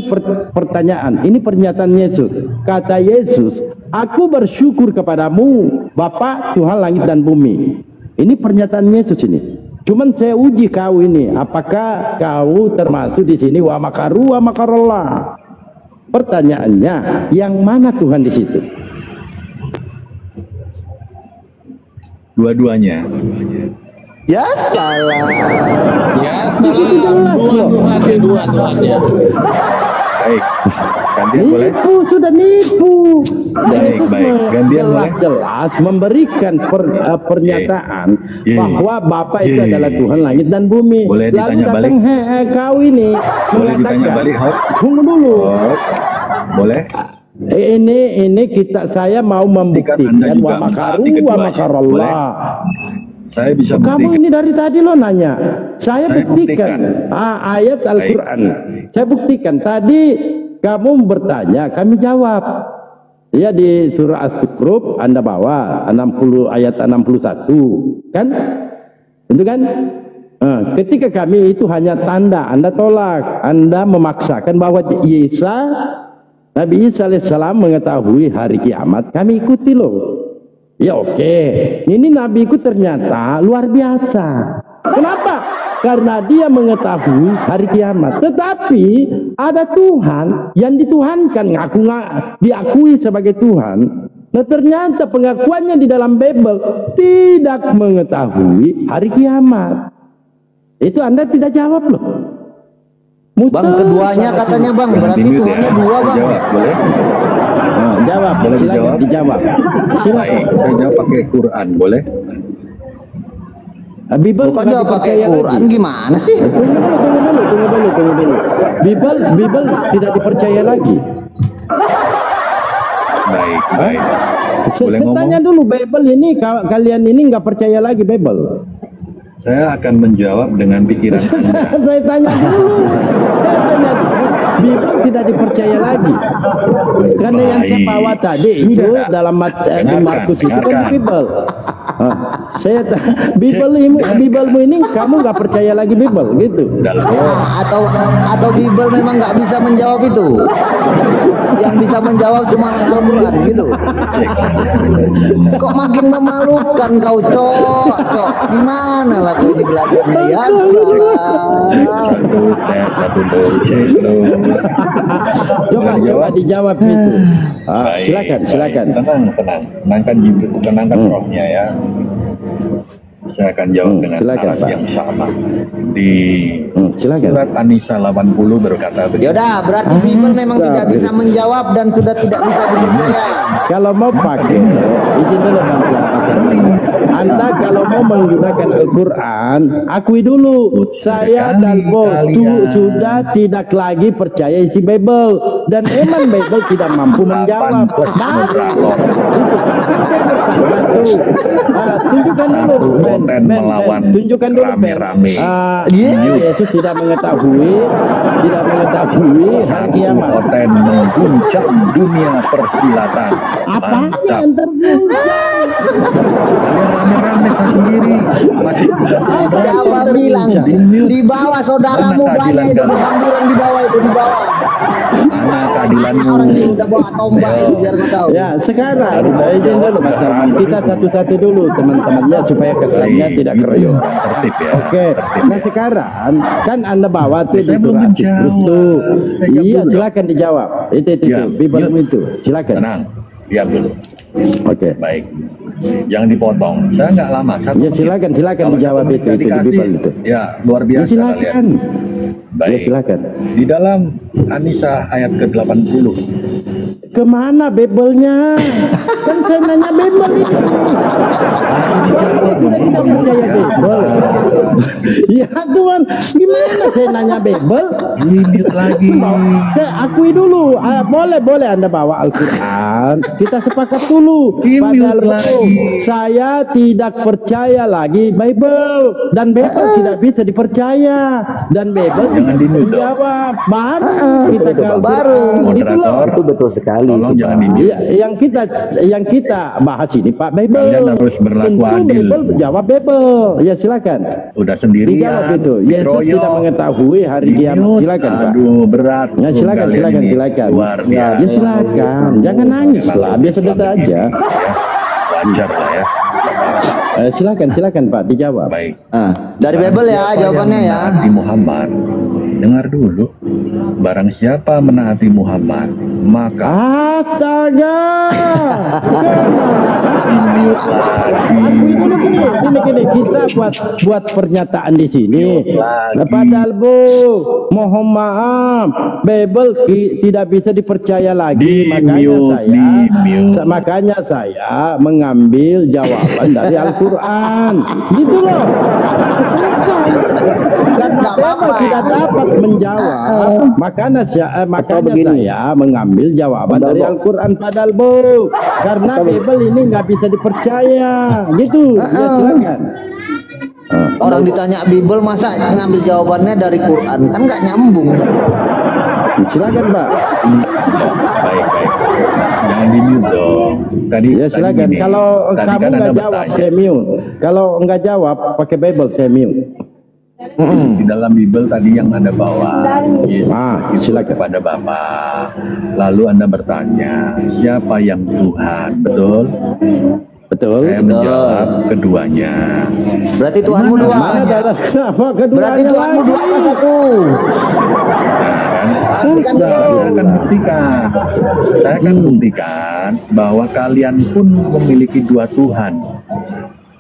pertanyaan. Ini pernyataan Yesus. Kata Yesus, aku bersyukur kepadamu, Bapa Tuhan langit dan bumi. Ini pernyataan Yesus ini. Cuman saya uji kau ini, apakah kau termasuk di sini wa makaru wa makarallah? Pertanyaannya, yang mana Tuhan di situ? Dua-duanya. Ya salah. Ya salah. Dua Tuhannya. Baik. Gantian boleh? Nipu, sudah nipu. Baik. Gantian boleh? Jelas memberikan pernyataan bahwa Bapa itu adalah Tuhan langit dan bumi. Boleh Lalu ditanya datang kau ini Boleh ditanya balik, Hot? tunggu dulu. Boleh? Ini saya mau membuktikan juga wa makaru mentaati wa keduanya. makarallah. Saya bisa Kamu buktikan. ini dari tadi lo nanya. Saya buktikan. buktikan. Ayat Al-Quran. Saya buktikan. Tadi kamu bertanya, kami jawab. Ya, di surah As-Zukhruf Anda bawa 60 ayat 61. Kan? Itu kan? Ketika kami itu hanya tanda, Anda tolak. Anda memaksakan bahwa Nabi Isa alaihissalam mengetahui hari kiamat. Kami ikuti loh. Ya oke, ini nabiku ternyata luar biasa. Kenapa? Karena dia mengetahui hari kiamat. Tetapi ada Tuhan yang dituhankan, diakui sebagai Tuhan. Nah ternyata pengakuannya di dalam Bible tidak mengetahui hari kiamat. Itu Anda tidak jawab loh. Bang, keduanya katanya Bang, berarti Tuhannya dua Bang. Jawab, boleh? Jawab, Boleh silakan dijawab? dijawab. Baik, saya jawab pakai Quran, boleh? Bible Bukannya pernah pakai dipercaya Quran lagi. gimana sih? Tunggu dulu. Bible tidak dipercaya lagi. Baik. Boleh Saya tanya ngomong? dulu, Bible ini kalian ini nggak percaya lagi Bible? Saya akan menjawab dengan pikiran Anda. Saya tanya dulu. Bible tidak dipercaya lagi. Karena yang saya bawa tadi itu dalam Markus itu kan Bible. Bible ini kamu nggak percaya lagi Bible gitu. Atau Bible memang nggak bisa menjawab itu. Yang bisa menjawab cuma Al-Quran gitu. Kok makin memalukan kau, Cok. Gimana lah kau ini belajarnya ya? Coba dijawab itu. Silakan. Tenangkan rohnya ya. Saya akan jawab dengan silakan, narasi Pak. yang sama. Di Silakan. surat An-Nisa 80 berkata begini. Yaudah, berarti Bible memang tidak bisa menjawab dan sudah tidak bisa dipercaya. Kalau mau pakai, izin dulu Bang. Anda kalau mau menggunakan Al-Quran, akui dulu. Saya dan Bos sudah tidak lagi percaya isi Bible. Dan emang Bible tidak mampu menjawab. Tunjukkan dulu. Melawan Tunjukkan dulu. rame-rame. Yesus tidak mengetahui hari kiamat. Konten mengguncang dunia persilatan. Apanya Mantap. yang terguncang? Rame-rame sendiri masih Siapa bilang di bawah saudaramu Mana banyak itu keadilan berhamburan di bawah itu di bawah. Mana keadilanmu? Orang yang udah bawa tombak itu biar kau tahu. Ya sekarang izin dulu Mas Salman, kita satu-satu dulu teman-temannya supaya kesannya Baik. tidak keroyokan. Tertib ya. Oke, Tertib nah ya. sekarang kan Anda bawa tuh Saya di belum surat menjawab. itu. Saya jawab Iya, dulu. silakan dijawab. Itu Ya, Bibelmu ya. itu. Silakan. Tenang, diam dulu. Oke. Baik. Jangan dipotong. Saya nggak lama. Ya menit. silakan Kalau dijawab 1 menit itu nggak di dikasih, Bibel itu. Ya, luar Ya biasa silakan. kalian. Ya Baik. silakan. Di dalam An-Nisa ayat ke-80. Kemana Bibelnya? Kan saya nanya Bibel ini. Ini sudah tidak percaya Bibel. Ya Tuhan, gimana saya nanya Bibel? Limit lagi. Saya akui dulu. Boleh Anda bawa Al-Quran. Kita sepakat dulu. Mute Padahal lagi. saya tidak percaya lagi Bible. Dan Bible tidak bisa dipercaya. Dan Bible Jangan di-mute dong. jawab. Baru kita ke Al-Quran. Baru. Gitu loh. Moderator, Itu betul sekali. tolong itu, jangan Pak. di-mute. Iya, yang kita bahas ini Pak Bible. Kalian harus berlaku Tentu adil. Bible jawab Bible. Ya silakan. Udah sendirian. Dijawab itu. Yesus dikeroyok, tidak mengetahui hari kiamat. di-mute. Silakan Pak. Aduh, berat. Ya silakan, Kalian silakan, ini silakan. Luar Ya, biasa. silakan. Jangan nangis lah, biasa-biasa aja. Ya, wajar lah ya. Silakan Pak, dijawab. Baik. Dari Bible ya Siapa jawabannya yang ya. menaati Muhammad, dengar dulu. Barang siapa menaati Muhammad, maka Astaga. mute lagi. Akui dulu gini, kita buat pernyataan di sini. Padahal Bu, mohon maaf, Bible tidak bisa dipercaya lagi. Makanya saya mengambil jawaban dari Al-Quran. Gitu loh. Dan Bible tidak dapat menjawab, makanya saya mengambil jawaban dari Al-Quran padahal Bu. Karena Bible ini nggak bisa dipercaya, gitu. Ya silakan. Orang ditanya Bible masa ngambil jawabannya dari Quran, kan nggak nyambung. Silakan Pak. Baik. Jangan di-mute dong. Tadi Ya silakan. gini, Kalau tadi kamu kan nggak Anda jawab, bertanya. saya mute. Kalau nggak jawab, pakai Bible, saya mute. Di dalam Bible tadi yang Anda bawa, Yesus itu silakan. kepada Bapa. Lalu Anda bertanya, siapa yang Tuhan? Betul? Betul. Saya menjawab keduanya. Berarti Tuhanmu dua. Mana darah kenapa keduanya Berarti Tuhanmu lagi? dua atau satu? Saya akan buktikan. Saya akan buktikan bahwa kalian pun memiliki dua Tuhan.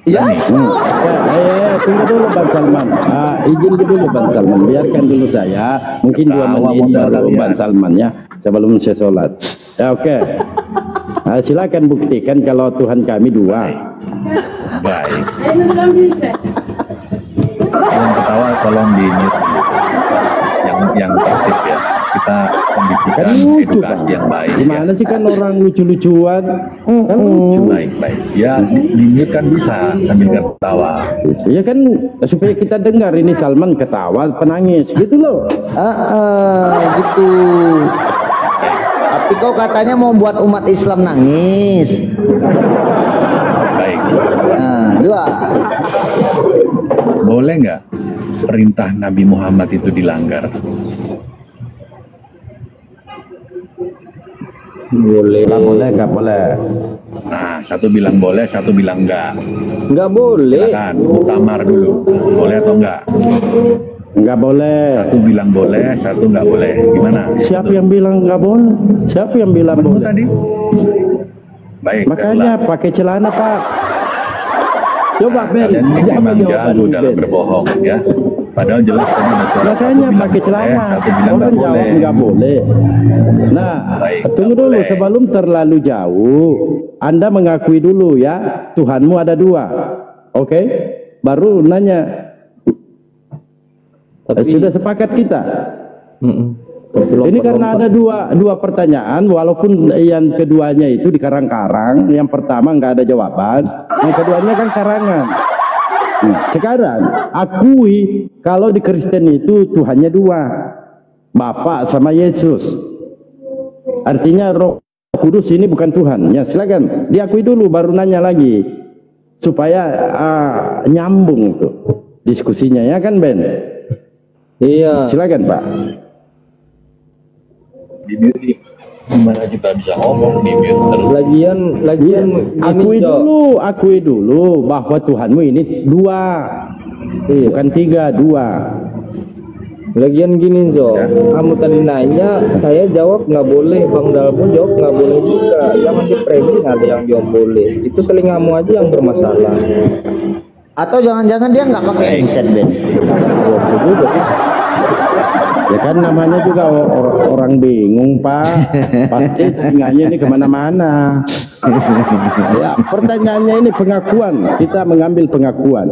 Ya. Tunggu dulu Bang Salman. Izin dulu Bang Salman. Biarkan dulu saya. Mungkin 2 menit baru Bang Salman ya. Sebelum saya sholat. Ya oke. Silakan buktikan kalau Tuhan kami dua. Baik. Yang ketawa tolong di-mute. Yang tertib ya. Kita kondisikan Kan lucu Bang. edukasi yang baik. Gimana sih kan orang lucu-lucuan? Kan lucu. Baik. Ya, di-mute kan bisa sambil ketawa. Ya kan supaya kita dengar ini Salman ketawa penangis gitu loh. Gitu. Tapi kau katanya mau buat umat Islam nangis. Baik. Nah, dua. Boleh nggak perintah Nabi Muhammad itu dilanggar? Boleh. Nggak boleh. Nah, satu bilang boleh, satu bilang enggak. Nggak boleh. Silakan, muktamar dulu. Boleh atau enggak? Nggak boleh. Satu bilang boleh, satu enggak boleh. Gimana? Siapa yang bilang nggak boleh? Siapa yang bilang Betul boleh? tadi? Baik, Makanya pakai celana Pak. Coba Ben, kalian ini jawab memang jawaban jago Ben. dalam berbohong ya. Padahal jelas tadi ada surat Makanya satu bilang pakai celana. boleh, satu bilang Orang enggak jawab boleh. nggak boleh. Nah, Baik, tunggu nggak dulu boleh. sebelum terlalu jauh. Anda mengakui dulu ya, Tuhanmu ada dua. Oke? Baru nanya. Sudah sepakat kita? Ini karena ada dua pertanyaan, walaupun yang keduanya itu di karang-karang, yang pertama nggak ada jawaban, yang keduanya kan karangan. Sekarang akui kalau di Kristen itu Tuhannya dua, Bapa sama Yesus. Artinya Roh Kudus ini bukan Tuhan. Ya silakan diakui dulu, baru nanya lagi supaya nyambung tuh diskusinya ya kan Ben? Iya. Silakan Pak. di mute, gimana kita bisa ngomong di mute terus? Lagian Akui dulu bahwa Tuhanmu ini dua, bukan tiga, dua. Lagian gini Zo, kamu tadi nanya, saya jawab nggak boleh, Bang Dalbo jawab nggak boleh juga. Jangan di-framing ada yang jawab boleh. Itu telingamu aja yang bermasalah. Atau jangan-jangan dia nggak pakai headset, Ben? Ya kan namanya juga orang bingung Pak, pasti telinganya ini kemana-mana. Ya, pertanyaannya ini pengakuan, kita mengambil pengakuan.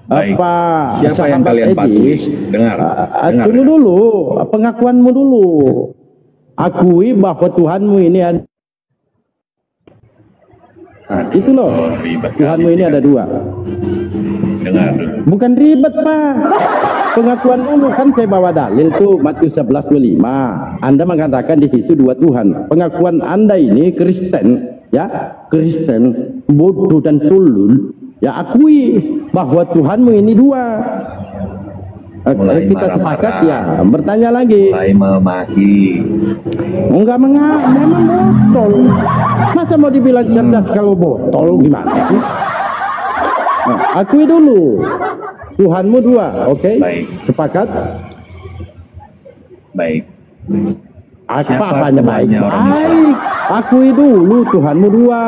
Baik. Apa Siapa yang sahabat kalian patuhi? Edis? Dengar. Tunggu dulu, pengakuanmu dulu. Akui bahwa Tuhanmu ini ada. Nah, itu loh, ribet Tuhanmu kali ini sih, ada dua. Dengar dulu. Bukan ribet Pak, pengakuan dulu kan saya bawa dalil tuh Matius 11:25. Anda mengatakan di situ dua Tuhan. Pengakuan Anda ini Kristen, ya Kristen bodoh dan tulul. Ya akui bahwa Tuhanmu ini dua. Mulai Kita marah-marah. sepakat ya. Bertanya lagi. Mulai memaki. Enggak memang botol. Masa mau dibilang cerdas kalau botol gimana sih? Nah, akui dulu. Tuhanmu dua, oke? Baik. Sepakat? Baik. Apa apanya baik? Tuhannya orang Baik. Akui dulu Tuhanmu dua.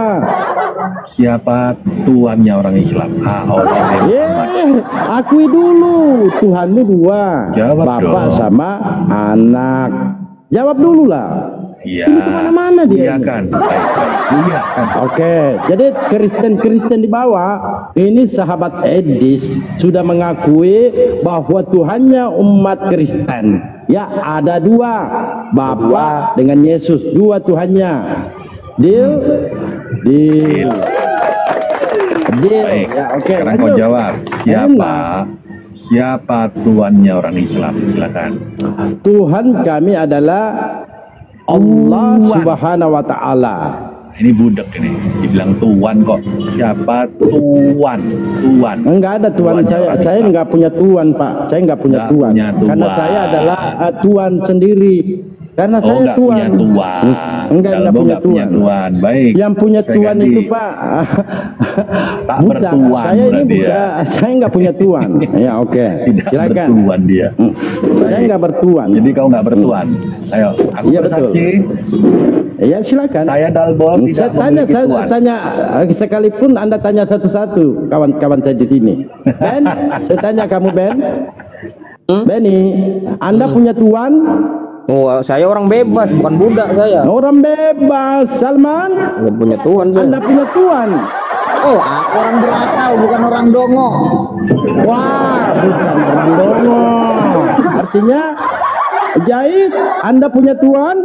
Siapa tuannya orang Islam? Allah Akui dulu Tuhanmu dua. Jawab Bapak dong. sama anak. Jawab dulu lah. Iya. Ini kemana-mana dia Iya ini? kan. Baik. Iya kan. Oke, jadi Kristen di bawah ini sahabat Edis sudah mengakui bahwa Tuhannya umat Kristen. Ya ada dua, Bapa dengan Yesus, dua Tuhannya. Deal. Baik. Ya, oke. Sekarang kau lanjut. jawab. Siapa tuannya orang Islam? Silakan. Tuhan kami adalah Allah Subhanahu wa Ta'ala. Ini budak ini. Dibilang tuan kok. Siapa tuan? Tuan. Enggak ada tuan Tuannya saya orang enggak punya tuan Pak, saya enggak punya Enggak tuan. punya tuan. Karena saya adalah tuan sendiri. Karena Oh, saya enggak tuan. punya tuan. Enggak Dalbo punya enggak punya tuan. Baik. Yang punya Saya tuan ganti. itu Pak. Tak budak. bertuan Saya ini berarti ya. budak. Saya enggak punya tuan. Ya oke. Tidak Silakan. bertuan dia. Saya enggak bertuan. Jadi kau nggak bertuan. Ayo, aku Iya, bersaksi. Ya silakan. Saya Dalbo Saya tidak tanya, memiliki tuan. sekalipun Anda tanya satu-satu kawan-kawan saya di sini. Ben, saya tanya kamu Ben. Benny, Anda punya tuan? Oh, saya orang bebas, bukan budak saya. Orang bebas. Salman, Nggak punya tuan saya. Anda punya tuan? Oh, aku orang berakal, bukan orang dongo. Wah, bukan orang dongo. Artinya, Jahit, Anda punya tuan?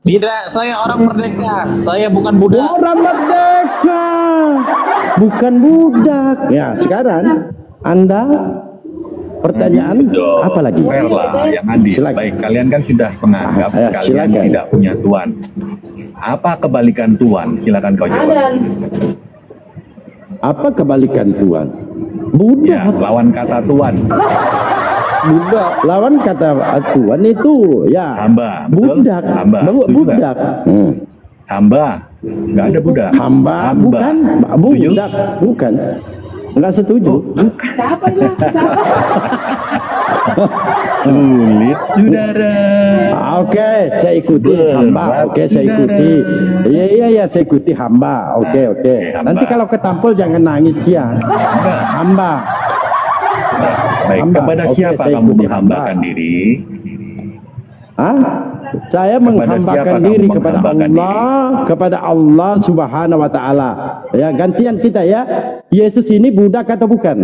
Tidak, saya orang merdeka. Saya bukan budak. Orang merdeka, bukan budak. Ya, sekarang Anda pertanyaan Dong, apa lagi? fair lah, yang adil. Silakan. Baik, kalian kan sudah menganggap Ayo, kalian silakan. tidak punya tuan. Apa kebalikan tuan? Silakan kau jawab. Apa kebalikan tuan? Ya, Budak. lawan kata tuan. Budak. Lawan kata tuan itu ya Hamba, betul? budak. Hamba, setuju Budak. Hamba, nggak ada budak. Hamba, bukan Setuju? budak, bukan. Enggak setuju. Sulit, saudara. Oke, saya ikuti hamba. Oke, saya ikuti. Iya, saya ikuti hamba. Oke. hamba. Nanti kalau ketampol jangan nangis ya. Hamba. Baik, Hamba. kepada Oke, siapa saya kamu ikuti menghambakan hamba. diri? Hah? Saya menghambakan siapa diri kamu kepada menghambakan kepada Allah Subhanahu wa Ta'ala. Ya, gantian kita ya. Yesus ini budak atau bukan?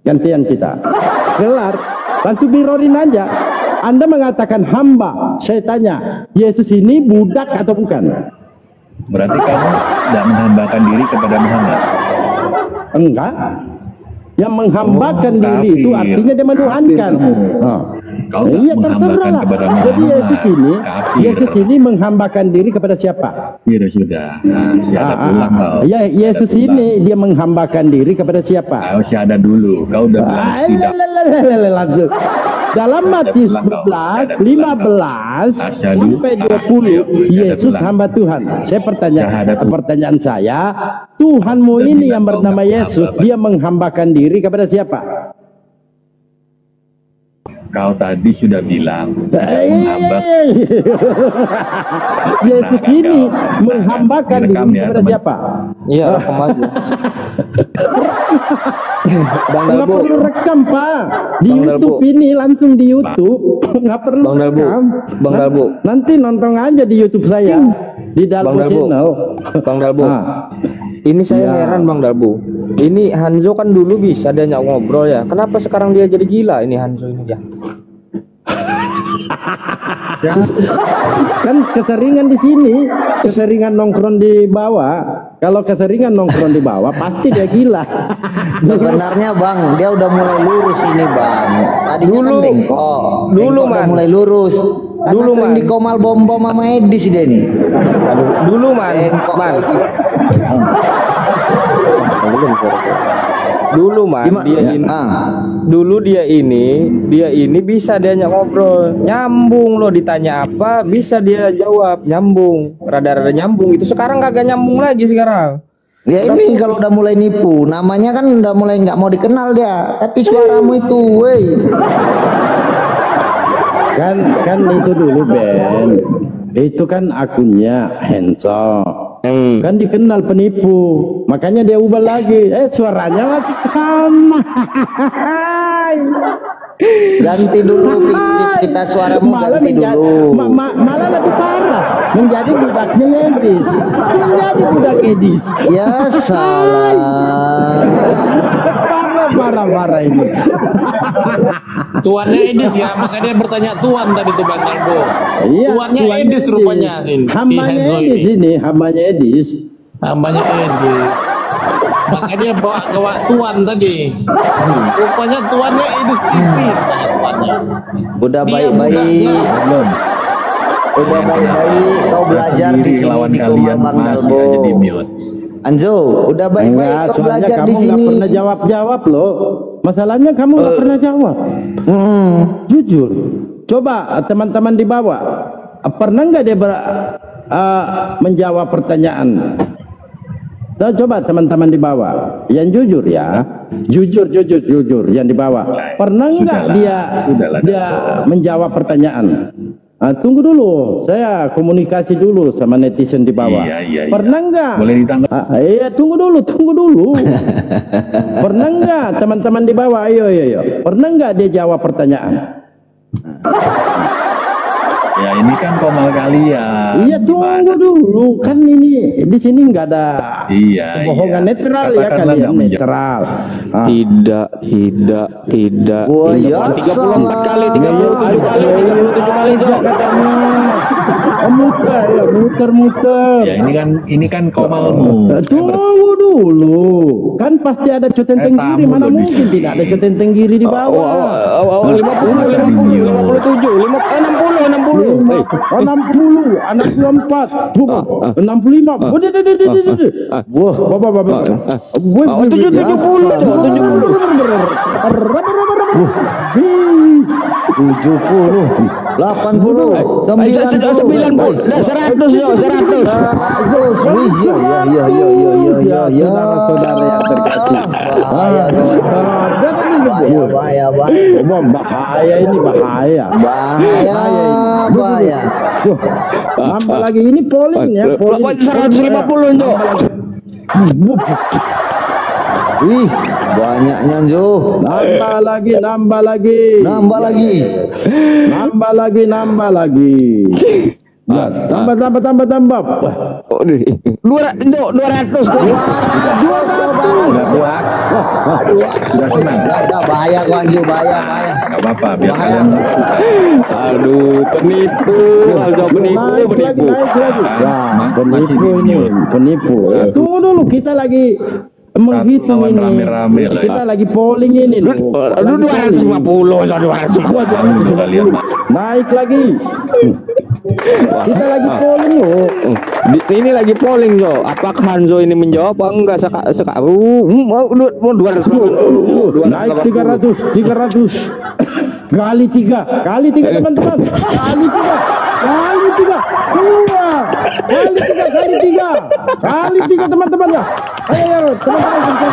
Gantian kita. Kelar. Langsung birorin aja. Anda mengatakan hamba. Saya tanya, Yesus ini budak atau bukan? Berarti kamu tidak menghambakan diri kepada Muhammad. Enggak. Yang menghambakan diri itu kafir. artinya dia menuhankan. Nah. Kau tak Iya menghambakan terserah lah. kepada Jadi Muhammad. Yesus ini menghambakan diri kepada siapa? Iya sudah. Nah, siada pulang kau. Ya Yesus Siada pulang. ini dia menghambakan diri kepada siapa? Kau siada dulu. Kau udah bilang tidak. Langsung. Dalam Matius 11, 15 sampai 20, Yesus hamba Tuhan. Pertanyaan saya, Tuhanmu ini yang bernama Yesus, dia menghambakan diri kepada siapa? Kau tadi sudah bilang Yesus ini menghambakan diri kepada siapa? Iya, rekam aja. Bang Nggak Dalbo, perlu rekam, Pak. Di Bang YouTube Dalbo. ini langsung di YouTube. Nggak perlu Bang Dalbo. rekam. Bang Dalbo. Nanti nonton aja di YouTube saya di Dalbo Bang Dalbo. Channel. Bang Dalbo. Ah. Ini saya Ya. heran Bang Dalbo. Ini Hanzo kan dulu bisa dia ngobrol ya. Kenapa sekarang dia jadi gila ini Hanzo ini ya? Kan keseringan di sini, keseringan nongkrong di bawah. Kalau keseringan nongkrong di bawah, pasti dia gila. Sebenarnya Bang, dia udah mulai lurus ini Bang. Tadinya Dulu. kan bengkok. Dulu, Bengkok udah Man. mulai lurus. Karena Dulu, sering Man. di Komal bom-bom sama Edis dia nih. Aduh, dulu man, Bengkok man. lagi. Dulu man, Gimana? dia ini. Ah. Dulu dia ini bisa dia ngobrol, nyambung loh, ditanya apa bisa dia jawab, nyambung, rada-rada nyambung. Itu sekarang kagak nyambung lagi sekarang. Ya ini kalau udah mulai nipu, namanya kan udah mulai nggak mau dikenal dia. Tapi suaramu itu, woi. Kan itu dulu Ben. Itu kan akunnya Henso. Kan dikenal penipu. Makanya dia ubah lagi. Suaranya masih sama. Ganti dulu kita suaramu Malah ganti dulu. malah lebih parah. Menjadi budaknya Edis. Menjadi budak Edis. Ya salah. Parah ini. Tuannya Edis ya, makanya dia bertanya tuan tadi tuh Bang Dalbo. Iya, Tuannya Edis rupanya. Hambanya Edis ini, hambanya Edis. Hambanya Edis. Makanya dia bawa tuan tadi. Rupanya tuannya Edis tipis tuannya. Udah Dia baik-baik. belum. Udah baik-baik kau belajar di sini lawan di kalian Bang masih Dalbo. aja di mute. Anjo, udah baik-baik Enggak, kau soalnya belajar di kamu nggak sini. pernah jawab loh. Masalahnya kamu nggak pernah jawab. Jujur. Coba teman-teman di bawah, pernah nggak dia menjawab pertanyaan? Nah, coba teman-teman di bawah, yang jujur ya, jujur yang di bawah. Pernah nggak dia menjawab pertanyaan? Tunggu dulu, saya komunikasi dulu sama netizen di bawah. Iya. Pernah nggak? Boleh ditangkap. Iya, tunggu dulu. Pernah nggak teman-teman di bawah? Ayo. Pernah nggak dia jawab pertanyaan? Ya ini kan komal kalian. Iya, tunggu dulu. Kan ini di sini nggak ada Iya. kebohongan, netral ya Katakanlah kalian, nggak menjawab. netral. Tidak. Wah, ya 34 kali, 37 kali, 37 kali, Jo. Muter. Ya ini kan komalmu. Tunggu dulu. Kan pasti ada cotenteng kiri. tamu Mana loh di mungkin sini. tidak ada cotenteng kiri di bawah. 60. 60, 64, 65. Wah, Bapak. 70, 80, 90, 100. Saudara-saudara yang terkasih. Bahaya. Bahaya ini, bahaya. Bahaya. Nambah lagi ini polling ya, polling. 150, Jo. Wih, banyaknya Jo. Nambah lagi. Nambah lagi. Ya, tambah. 200. Sudah senang. Udah bahaya gua Anjo, bahaya. Nggak apa-apa, biar Bahaya. kalian suka. Aduh, penipu. Naik lagi. Penipu ini, penipu. Tunggu dulu, kita lagi menghitung lawan ini. rame-rame lah. Kita lagi polling ini loh. Aduh, 250. Kalian Naik lagi. Kita lagi polling loh. Ini lagi polling, Jo. Apakah Hanzo ini menjawab apa enggak? 200. Naik 300. kali tiga teman-teman, kali tiga, semua, kali tiga teman-teman ya. Ayo teman-teman.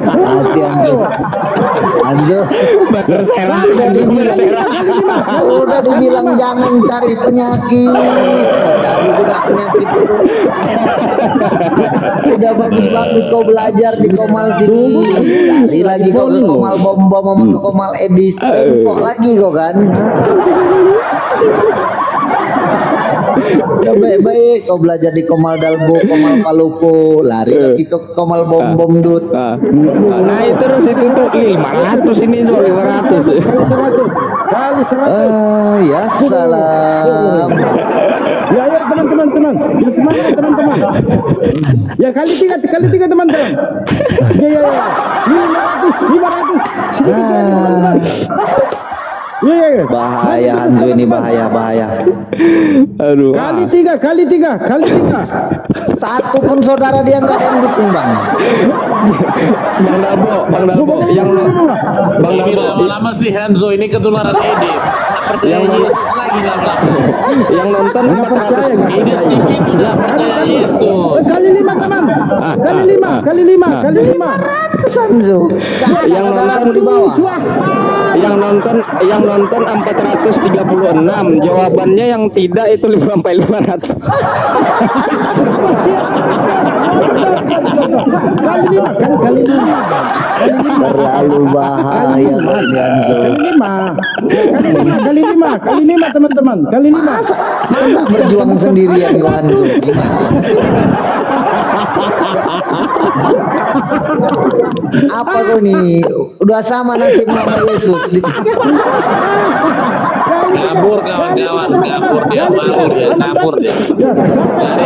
Hati Anjo. Udah dibilang jangan cari penyakit. Cari juga penyakit itu. Udah bagus-bagus kau belajar di Komal sini. Cari lagi kau ke Komal Bom-Bom sama ke Komal Edis. Kok lagi kau kan? Ya baik-baik kau belajar di Komal Dalbo, Komal Palupo, lari lagi ke Komal Bom-Bom Dut. Nah itu terus itu tuh 500 ini tuh 500. Kali 100. Ya salam. Ya teman-teman, ya semangat teman-teman. Ya kali tiga teman-teman. Ya 500. Sedikit lagi teman-teman. Ya. Bahaya Hanzo ini bahaya. Aduh. Kali tiga. Satu pun saudara dia nggak ada yang dukung bang. Bang Dalbo yang Bang Ini Dalbo lama-lama si Hanzo ini ketularan Edis. Percaya Yesus lagi lama-lama. yang nonton 400. Edis TV tidak percaya Yesus. Kali 5 teman. Kali 5. Hanzo. Yang nonton di bawah. yang nonton 436. Jawabannya yang tidak itu 500. Kali 5. Terlalu bahaya Bang Hanzo. Kali 5 teman-teman. Kali 5. Berjuang sendirian kau Hanzo. Apa kau nih? Udah sama nasibnya sama Yesus. Kabur kawan-kawan, kabur dia. Dari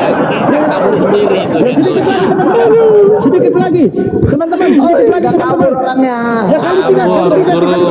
yang kabur sendiri itu Hanzo-nya. Sedikit lagi teman-teman. Oh, udah kabur orangnya. Ya kali 3. Kabur, guru.